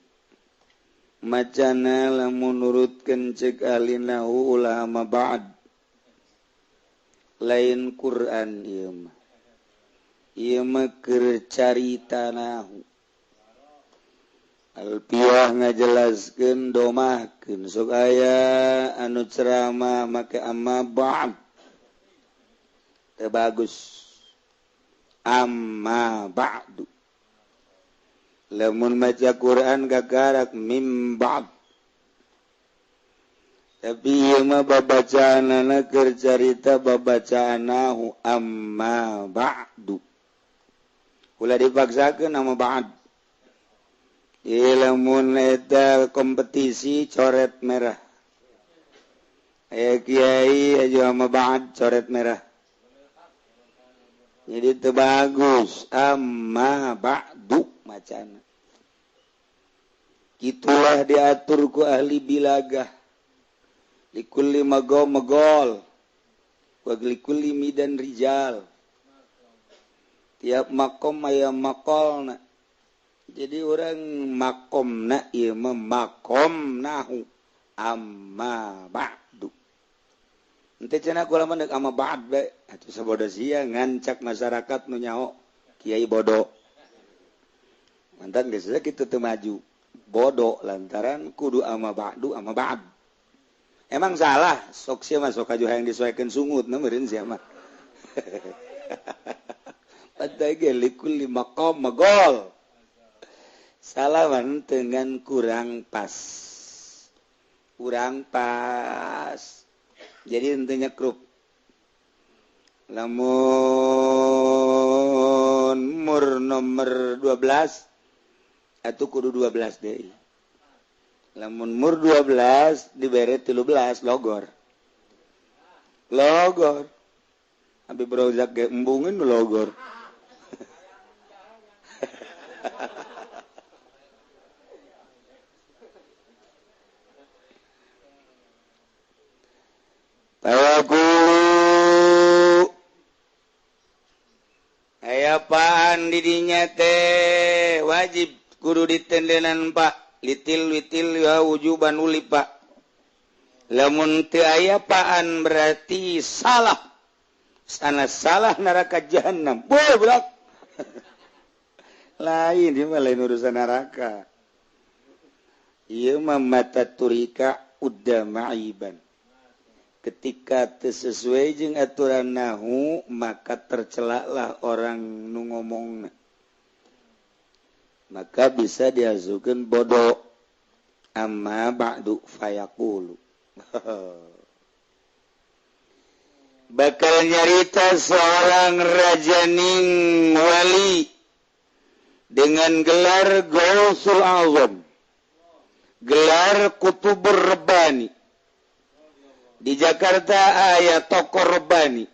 macana lamun nurutkeun ceuk alinahu ulama ba'd lain Quran ieu mah keur carita nahu Alpiyah ngajelaskeun domahkeun sok aya anu ceramah make amma ba'd teu bagus amma ba'du lamun maca Quran gagarak mim ba'd tapi ieu mah babacaanna keur carita babacaanahu amma ba'du ulah dipaksakeun amma ba'd lamun eta kompetisi coret merah kiai aja amma ba'd coret merah jadi teu bagus amma ba'du macana gitulah diatur ku ahli bilagah likulli magol wa likulli midan rijal tiap makom aya makolna jadi orang makomna ieu mah makom nahu amma ba'du henteu cenah kula mah amma ba'd bae atuh sabodo sia ngancak masyarakat nu nyaho kiai bodoh mantan geus kitu teu maju bodoh lantaran kudu amma ba'du amma ba'd emang salah sok sia mah sok aju hayang disesuaikeun sungut na meureun sia mah padahal likulli maqam magol salah dengan kurang pas jadi intinya krup lamun mur nomor 12 atau kudu 12 deui lamun mur 12 dibere 13 logor abi berozak ge embungin logor Tawakulu aya apaan didinya teh wajib kudu ditendenan Pak litil ya wujuban uli Pak lamun teu aya apaan berarti salah sana salah neraka jahanam budak lain ieu mah lain urusan neraka ieu mah mata turika udama aiban ketika sesuai jeung aturan nahu maka tercelaklah orang nu ngomongna maka bisa diajukeun bodoh amma ba'du fayaqulu bakal nyarita seorang rajaning wali dengan gelar Gausul Azam gelar Kutubur Rabbani di Jakarta aya tokoh Rabbani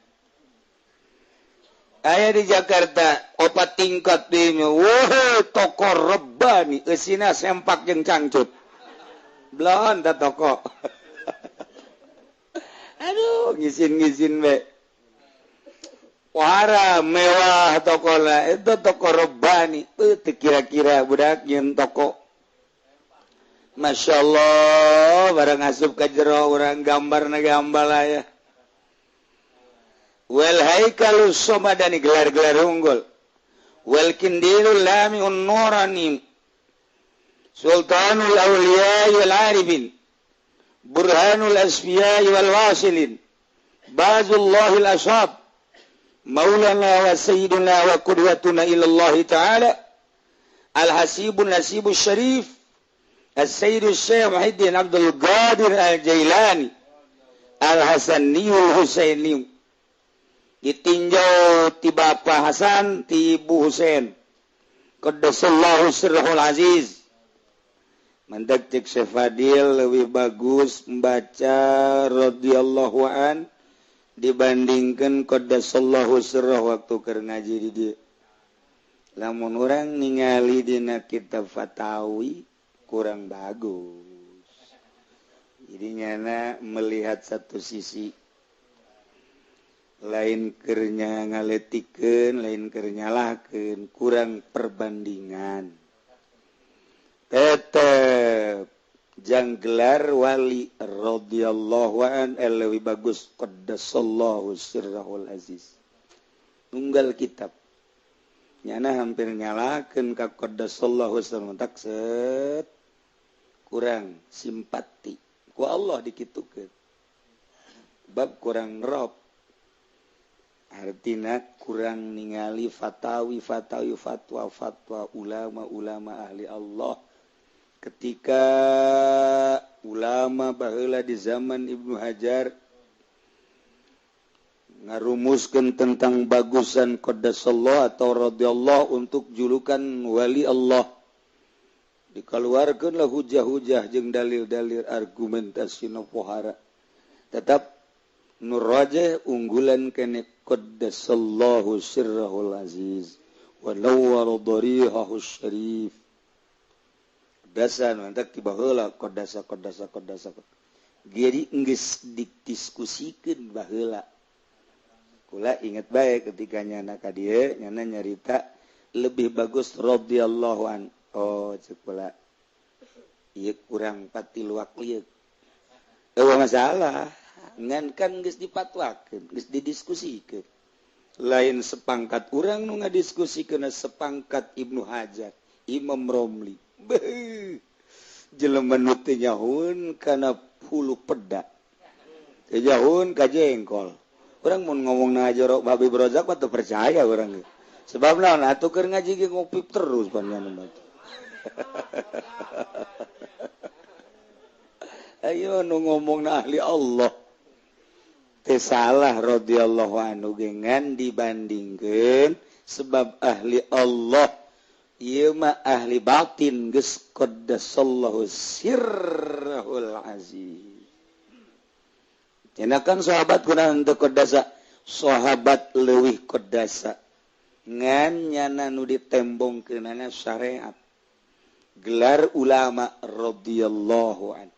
aya di Jakarta opat tingkat dinya wah tokoh Rabbani eusina sempak jeung cangcut belon ta tokoh aduh ngisin we wara mewah tokohna itu tokoh Rabbani teu kira-kira budak nyeun tokoh Masya Allah barang asup ka jero urang gambarna gambal aya wal haikalu somadani gelar-gelar unggul wal kindilul lamiun nurani sultanul awliya wal arifin burhanul asfiya wal wasilin bazullahil ashab maulana wa sayyiduna wa qudwatuna ilallah ta'ala al-hasibun nasibus syarif As-Sayyid Syekh Muhyiddin Abdul Qadir Al-Jailani Al-Hasaniyul Husaini ditinjau ti Bapak Hasan ti Ibu Husain Qaddasallahu sirrahul aziz mandak cek Syekh Fadil lebih bagus membaca radhiyallahu an dibandingkan Qaddasallahu sirrah waktu keur ngaji di dieu lamun urang ningali dina kitab fatawi kurang bagus jadi nyana melihat satu sisi lain kernya ngaletikeun lain keur nyalahkeun kurang perbandingan tetep jang gelar wali radhiyallahu an lebih bagus qaddasallahu sirrahul aziz tunggal kitab nyana hampir nyalahkeun ka qaddasallahu sirrahul takset kurang simpati ku Allah dikitukeun bab kurang rob artina kurang ningali fatwa ulama ahli Allah ketika ulama baheula di zaman Ibnu Hajar ngarumuskeun tentang bagusan qaddasallahu atau radhiyallahu untuk julukan wali Allah dikeluarkanlah hujah-hujah jeung dalil-dalil argumentasi nu pohara tetap nur rajih unggulan kene qaddasallahu sirrahul aziz wa nawwara dharihahu syarif dasan mantak tiba heula qaddasa jadi geus didiskusikeun baheula kula inget bae ketika nyana ka dieu nyana nyarita lebih bagus radhiyallahu an oh cekula ieu kurang pati luak lieu eueuh masalah ngan kan geus dipatwakeun geus didiskusikeun lain sepangkat urang nu ngadiskusikeun sepangkat Ibnu Hajar Imam Romli jelema nu teu nyahoun kana hulu peda teu nyahoun ka jengkol urang mun ngomongna Hajar Babi Brozak mah teu percaya urang sebab naon atuh keur ngaji ge ngopi terus panjana mah ayo nu ngomongna ahli Allah teu salah radhiyallahu anhu gengan dibandingkeun sebab ahli Allah ahli batin qaddasallahu sirrahul aziz. Cenah sahabat kuna henteu qaddasa, sahabat leuwih qaddasa. Ngan nyana nu ditembongkeunana syariat. Gelar ulama radhiyallahu an.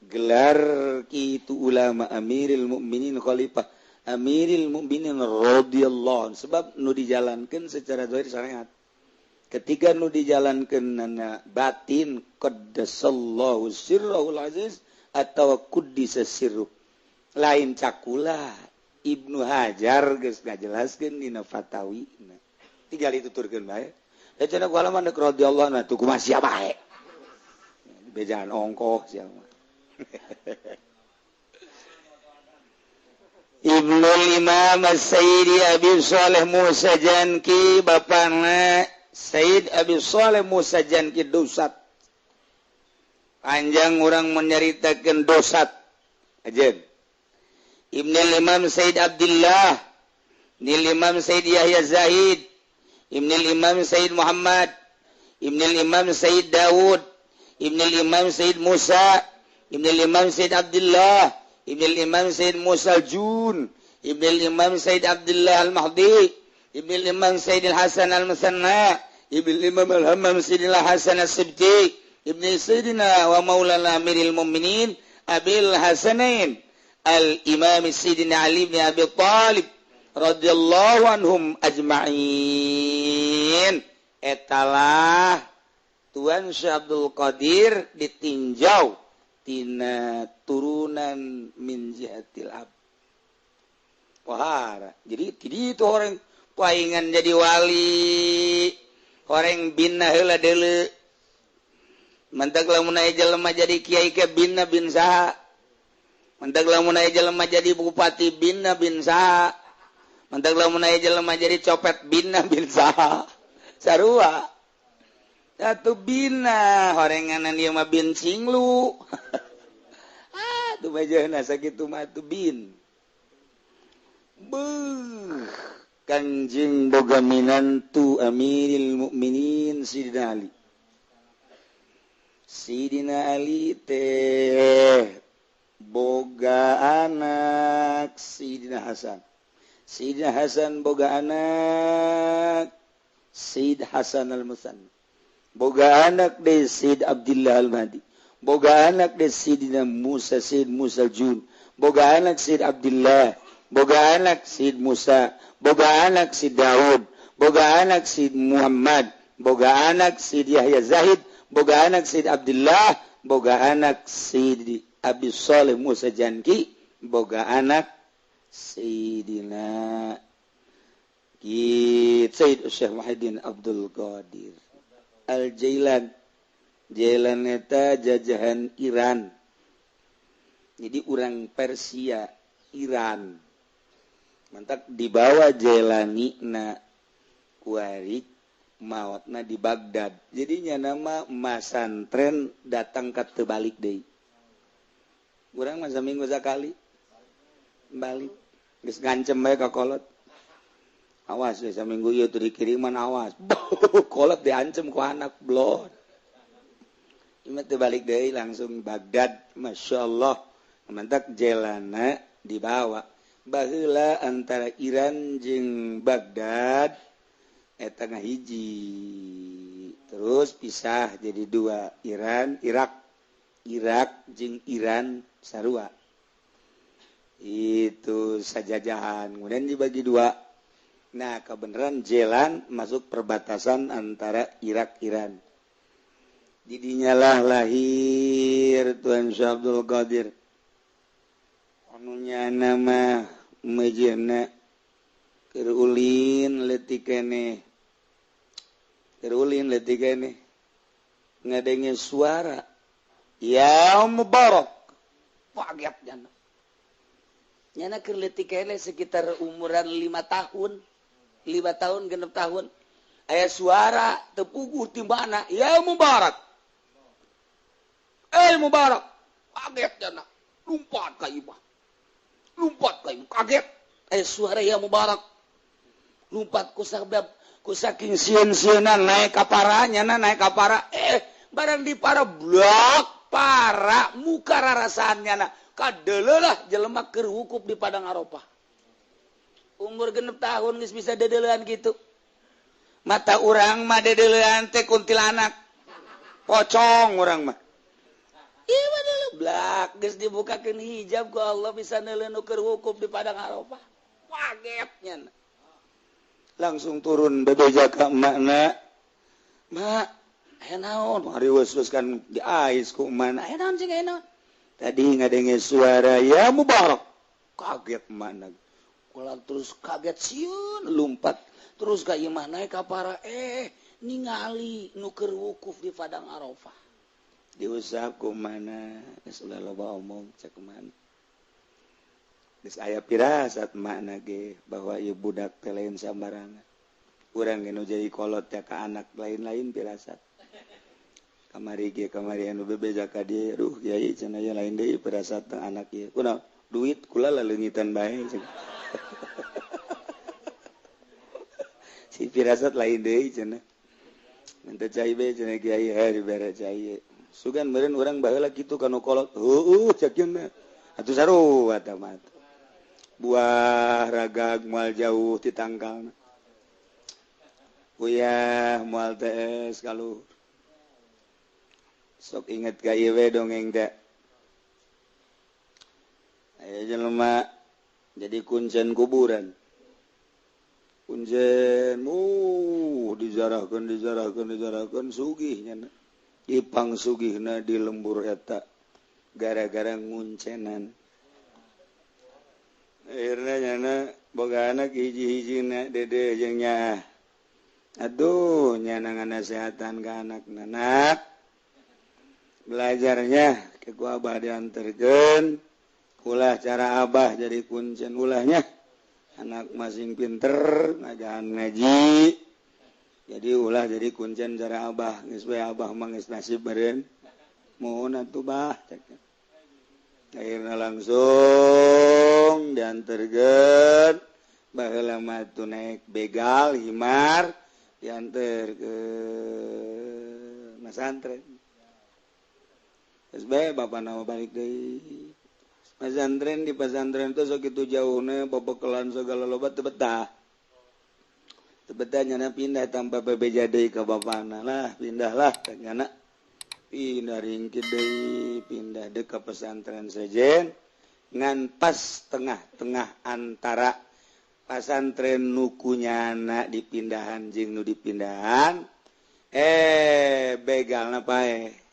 Gelar kitu ulama Amirul Mukminin Khalifah Amirul Mukminin radhiyallahu an, sebab nu dijalankeun secara zahir syariat. Ketika nu dijalankeunna batin qaddasallahu sirrahul aziz atawa quddisa sirruh. Lain cakula Ibnu Hajar geus ngajelaskeun dina fatawina. Tinggal dituturkeun bae. Da cenah ku halaman deuk radhiyallahu anhu tuh kumaha sia bae. Bejaan ongkoh sia mah. Ibnul Imam Sayyid Abi Shalih Musa Janki bapana Sayyid Abi Shalih Musa Janki dosat. Panjang urang menyaritakeun dosat. Ajeun. Ibnul Imam Sayyid Abdullah, Ibnul Imam Sayyid Yahya Zahid, Ibnul Imam Sayyid Muhammad, Ibnul Imam Sayyid Daud, Ibnul Imam Sayyid Musa, Ibnul Imam Sayyid Abdullah, Ibnul Imam Sayyid Musa Al-Jun, Ibnul Imam Sayyid Abdullah Al-Mahdi, Ibnul Imam Sayyid Al-Hasan Al-Musanna, Ibnul Imam Al-Hammam Sayyid Al-Hasan Al-Sibti, Ibnul Sayyidina wa Maulana Amiril Mu'minin Abil Hasanain Al-Imam Sayyidina Ali bin Abi Thalib radhiyallahu anhum ajma'in. Etalah Tuan Syekh Abdul Qadir ditinjau tina turunan min jihatil ab. Wah, jadi itu orang paingan jadi wali, orang binna heula deuleu. Mentak lamun aya jelema jadi kiai ke binna bin saha. Mentak lamun aya jelema jadi bupati binna bin saha. Mentak lamun aya jelema jadi copet binna bin saha. Sarua. Satu binna, horenganan ieu mah bin cinglu. Tuh bajana sakitu mah tuh bin. Beuh, Kanjeng boga minantu Amiril Mukminin Sidina Ali. Sidina Ali teh boga anak Sidina Hasan. Sidina Hasan boga anak Sayyid Hasan Al-Musanna. Boga anak de Sayyid Abdullah Al-Mahdi. Boga anak de Sayyidina Musa Sayyid Musa Al-Jun. Boga anak Sayyid Abdullah. Boga anak Sayyid Musa. Boga anak Sayyid Daud. Boga anak Sayyid Muhammad. Boga anak Sayyid Yahya Zahid. Boga anak Sayyid Abdullah. Boga anak Sayyid Abi Shalih Musa Janki. Boga anak Sayyidina Sayyid Syekh Muhyiddin Abdul Qadir Al-Jailan. Jailan eta jajahan Iran. Jadi orang Persia Iran. Mantap dibawa Jailani na kuarik mautna di Baghdad. Jadinya nama masantren datang ke tebalik deui. Urang masa minggu sakali balik. Geus ngancem bae ka kolot. Awas ya saminggu ieu teu dikiriman awas. Kolot diancem ku anak blon. Ima teu balik deui langsung Baghdad. Masyaallah. Mantap jelana dibawa. Baheula antara Iran jeung Baghdad eta ngahiji. Terus pisah jadi dua, Iran, Irak jeung Iran sarua. Itu sajajahan. Kemudian dibagi dua. Nah, kebenaran jalan masuk perbatasan antara Irak Iran. Didinyalah lahir Tuan Syekh Abdul Qadir. Anunya nama mejena keur ulin leutik keneh. Keur ulin leutik keneh. Ngadenge suara. Ya Mubarak. Paget jana. Nyana keur leutik keneh sekitar umuran 5 tahun. 5 tahun, 6 tahun. Aya suara tepuguh timbana. Ya Mubarak. Mubarak. Kaget jana. Lumpat ka imah. Lumpat ka imah. Kaget. Aya suara ya Mubarak. Lumpat ku saking siun-siunan naik kaparanya naik kapara barang di para blok para muka rarasannya kadelelah jelema keur wukuf di padang Arafah umur 6 tahun geus bisa dedelean gitu mata urang mah dedelean teh kuntilanak pocong urang mah ieu mah deuleu blak geus dibukakeun hijab ku Allah bisa neuleuh keur wukuf di padang Arafah wagetnya langsung turun bebeja ka emakna mak aya naon mari wes-wes kan di ais ku emakna aya naon cing aya naon tadi ngadenge suara ya mubarak kaget emakna ulah terus kaget sieun lumpat terus ka imah naik ka para ningali nu keur wukuf di padang Arafah diusap ku mana geus ulah loba omong cek mana geus aya pirasat makna ge bahwa ieu budak teh lain sambarangan urang ge nu jadi kolot teh ka anak lain-lain pirasat kamari ge kamari anu bebeja ka dieu duh kiai cenah aya lain deui pirasat teh anak ieu kunaon duit kula leungitan bae si pirasat lain deui cenah minta cai be cenah kiai hari bare cai sugan meureun urang baheula kitu kanu kolot heueuh cek yeuna atuh sarua eta mah buah ragag moal jauh ti tangkalna uyah moal teh kaluhur sok inget ka ieu we dongeng teh aya jelema jadi kuncen kuburan kuncen dijarahkeun sugih nya ipang sugihna di lembur eta gara-gara nguncenan akhirnya nyana boga anak hiji-hijina dede jeung nya aduh nyana nganasehatan ka anak belajarnya ke ku abah dianterkeun ulah cara abah jadi kuncen ulahnya anak masing pinter ngajahan ngaji jadi ulah jadi kuncen cara abah geus we abah mah geus nasib meureun mohon atuh bah akhirnya langsung dianterkeun baheula mah tuh naik begal himar dianterkeun masantren geus bae bapana balik deui pasantren di pasantren itu sok kitu jauhna bobokelan segala loba teu betah nyana pindah tanpa bebeja deui ka bapana lah pindahlah nyana pindah ringkit deui pindah deuk ka pesantren sejen ngan pas tengah-tengah antara pasantren nukunyana dipindahan jeung nu dipindahan begalna pae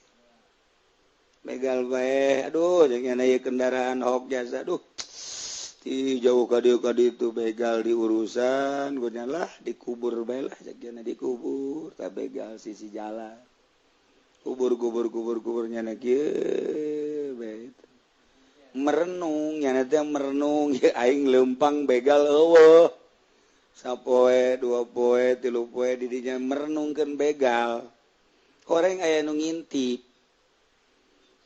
begal bae aduh jeung nya ieu kendaraan hok jasa aduh ti jauh ka dieu ka ditu begal diurusan guna lah dikubur bae lah jeung dikubur ta begal sisi jalan kubur nya kieu bae merenung nya teh merenung aing leumpang begal eueuh sapoe dua poe tilu poe di dinya merenungkeun begal horeng aya nu ngintip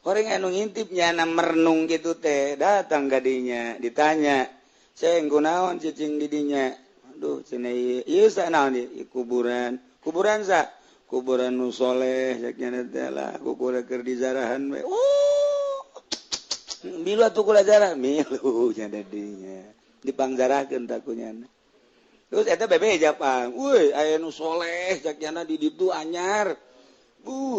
orang anu ngintipnya na merenung gitu teh datang gadinya ditanya ceng kunaon cicing didinya aduh cenah ieu sanaon ieu kuburan sa kuburan nu soleh saknya teh lah kuburan keur dizarahan we milu atuh kula zarah milu nya didinya dipangjarakeun takunya terus eta bebeja pang euy aya nu soleh saknya di ditu anyar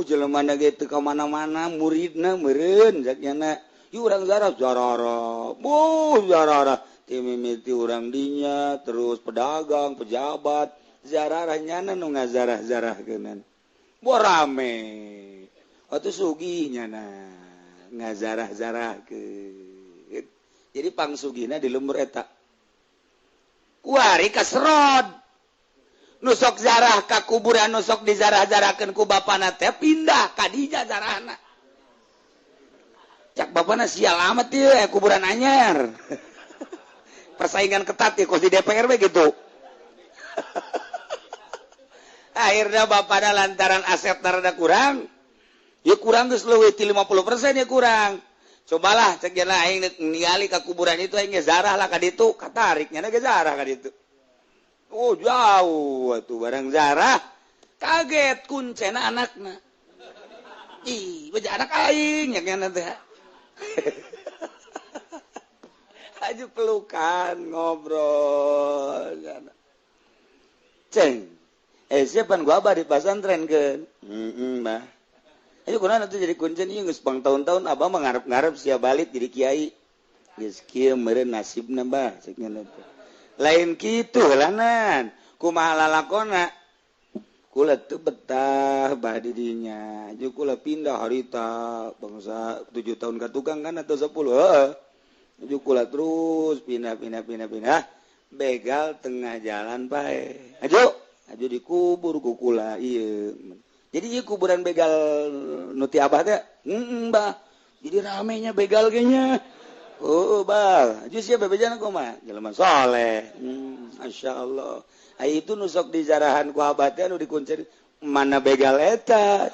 jelema na ge teu ka mana-mana muridna meureun saknyana ieu urang zarah ti mimiti urang dinya terus pedagang pejabat zarah nyana nu ngazarah-zarahkeunan bo rame atuh sugih nyana ngazarah-zarahkeun jadi pangsugihna di lembur eta kuari kasrod nusok zarah ka kuburan nusok dizarah-zarahkeun ku bapana teh pindah ka dinya zarahna cak bapana sial amat ieu kuburan anyar persaingan ketat ya kos di DPR we gitu akhirnya bapana lantaran aset rada kurang ya kurang geus leuwih ti 50% ya kurang cobalah cek cenah aing ningali ka kuburan itu aing zarah lah ka ditu katarik nya ge zarah ka ditu Oh jauh tuh barang zarah kaget kuncen anakna ih baca anak aing nanti aja pelukan ngobrol ceng siapa gua abah di pesantren kan mbah ayo kuna tuh jadi kuncen ieu geus pang tahun-tahun abah mah ngarep-ngarep sia balik jadi kiai geus kieu meureun nasibna mbah ceuk nya teh lain kitu helanan kumaha lalakonna kula teu betah bah di dinya jeung kula pindah harita bangsa 7 tahun ka tukang kan atau 10 heuh jeung kula terus pindah begal tengah jalan bae aju dikubur ku kula ieu jadi ieu kuburan begal nu ti abah teh mbah jadi ramenya begal ge nya oh bah aju sia babejana kumaha jelema saleh masyaallah ai itu nu sok dijarahan ku abah teh anu dikuncen mana begal eta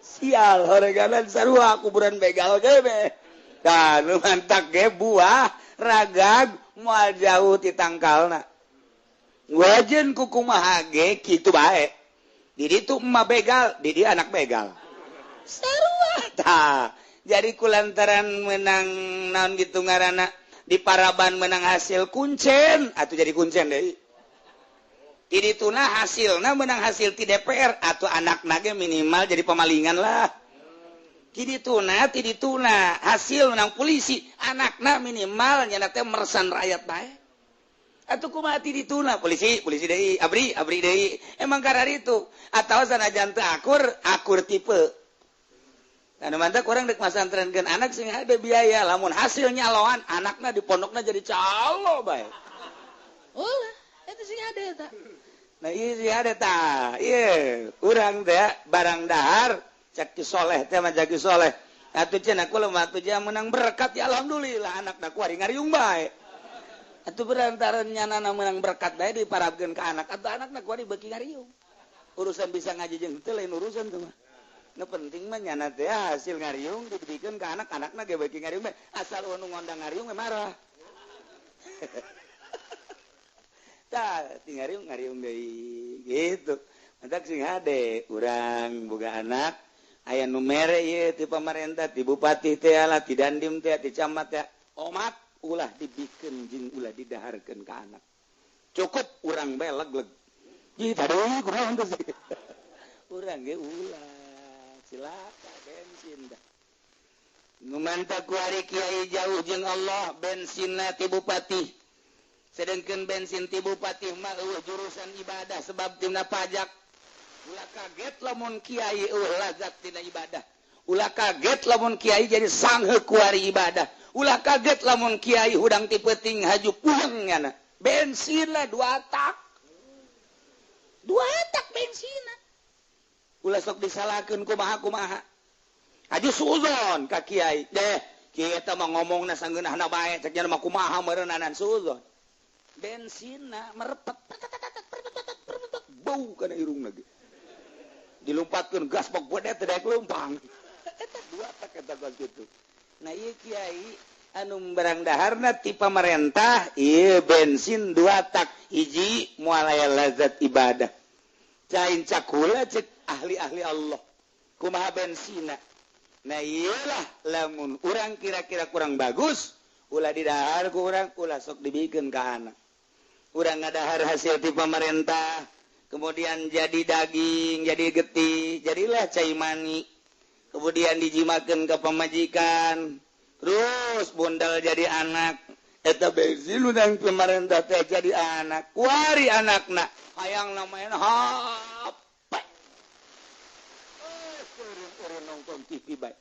sial horeganan sarua kuburan begal ge be tah nu mantak ge buah ragag moal jauh ti tangkalna wajen ku kumaha ge kitu bae di ditu emak begal di dia anak begal sarua tah jadi kulantaran menang naon gitu ngaranna di Paraban menang hasil kuncen atuh jadi kuncen deui di dituna hasilna menang hasil ti DPR atau anakna ge minimal jadi pemalingan lah ti dituna hasil menang polisi anakna minimal nyana teh meresan rakyat bae atuh kumaha ti dituna polisi deui abri deui emang karar itu atawa sanajan teu akur tipe anu mantap orang dek masantrenkeun anak sing ada biaya lamun hasil nyaloan anakna di pondokna jadi calo bae ulah eta sing ada eta nah ieu sing ada tah ieu urang teh barang dahar cak ki soleh teh mah jaki soleh atuh cenah kula mah atuh menang berkat ya alhamdulillah anakna kuari ngariung bae atuh berantaran nyanana menang berkat bae diparabkeun ka anak atuh anakna kuari beuki ngariung urusan bisa ngaji jeung teu lain urusan tuh mah nu penting mah nyana teh hasil ngariung dibikeun ka anak-anakna ge beuki ngariung bae asal nu ngondang ngariung mah marah tah ti ngariung deui gitu mantak sing hade urang boga anak aya nu mere ieu ti pamarentah ti bupati teh lah ti dandim teh ti camat teh omat ulah dibikeun jeung ulah didaharkeun ka anak cukup urang bae legleg ieu tadeui kunaon teh urang ge ulah silaka bensin dah ngumantak ku ari kiai jauh jeung Allah bensinna ti bupati sedengkeun bensin ti bupati mah eueuh jurusan ibadah sebab tina pajak ulah kaget lamun kiai eueuh lazat tina ibadah ulah kaget lamun kiai jadi sangheu ku ari ibadah ulah kaget lamun kiai hudang ti peuting haju puyeng nya bensin lah 2 tak bensinna ulah sok disalahkeun kumaha aju suzon ka kiai deh kiai eta mah ngomongna sangeunahna bae cek nya mah kumaha meureunanan suzon bensinna merepet bau kana irungna ge dilompatkeun gas bok bodet teh daek leumpang eta 2 tak eta gas kitu nah ieu kiai anu barang daharna ti pamarentah ieu bensin 2 tak hiji moal aya lazat ibadah cain cakula cek ahli-ahli Allah kumaha bensina nah iyalah lamun urang kira-kira kurang bagus ulah didahar ku urang ulah sok dibikeun ka anak urang ngadahar hasil ti pamarentah kemudian jadi daging jadi getih jadilah cai mani kemudian dijimakeun ka pamajikan terus bondal jadi anak eta bensin udang pamarentah teh jadi anak kuari anakna hayang namanya nonton TV baik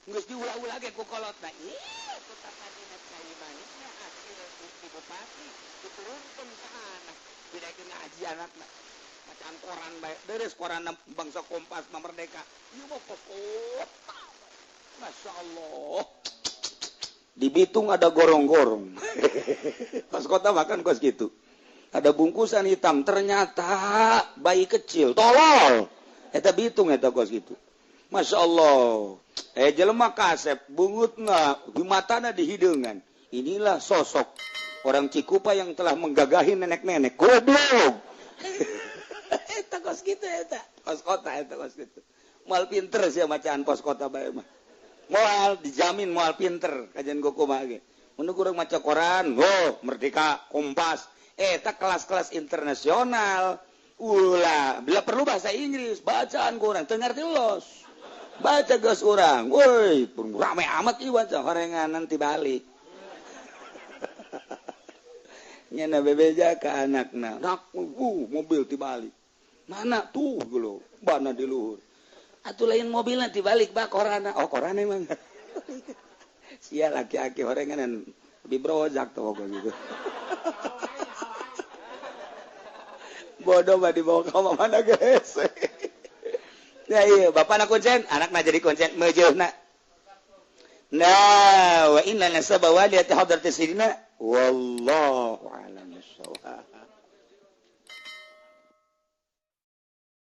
geus diulah-ulah ge ku kolotna ieu ku tapadina cai manisnya hasil bukti bupati diturunkeun ka anak didaekeun ngaji anakna macan koran bae deres koran bangsa Kompas mah Merdeka ieu mah kota masyaallah di Bitung ada gorong-gorong kos kota makan kos gitu ada bungkusan hitam ternyata bayi kecil tolol eta Bitung eta kos gitu Masya Allah jelema kasep bungutna di matana di hideungan inilah sosok orang Cikupa yang telah menggagahi nenek-nenek goblok. Eta kos kitu eta. Pos kota eta kos kitu. Moal pinter sia macaan pos kota bae mah. Moal dijamin moal pinter kajian kumaha ge. Mun urang maca koran, Merdeka, Kompas, eta kelas-kelas internasional. Ulah, bila perlu bahasa Inggris, bacaan kurang teu ngarti los. Baca geus urang. Woi, rame amat ieu baca horenganan ti balik. Nyana bebeja ke anakna, nak mobil dibalik, mana tuh gitu, bana di luhur, atuh lain mobilnya dibalik bah korana, korana emang, sia laki-laki orenganan bibrojak tuh pokoknya gitu, bodoh bah dibawa ke mana guys, ya iya, bapak nak kuncen, anak nak jadi kuncen, mejeuh nak. Nah, wa inna nasaba waliyati hadratis sidina wallahu a'lam bissawab.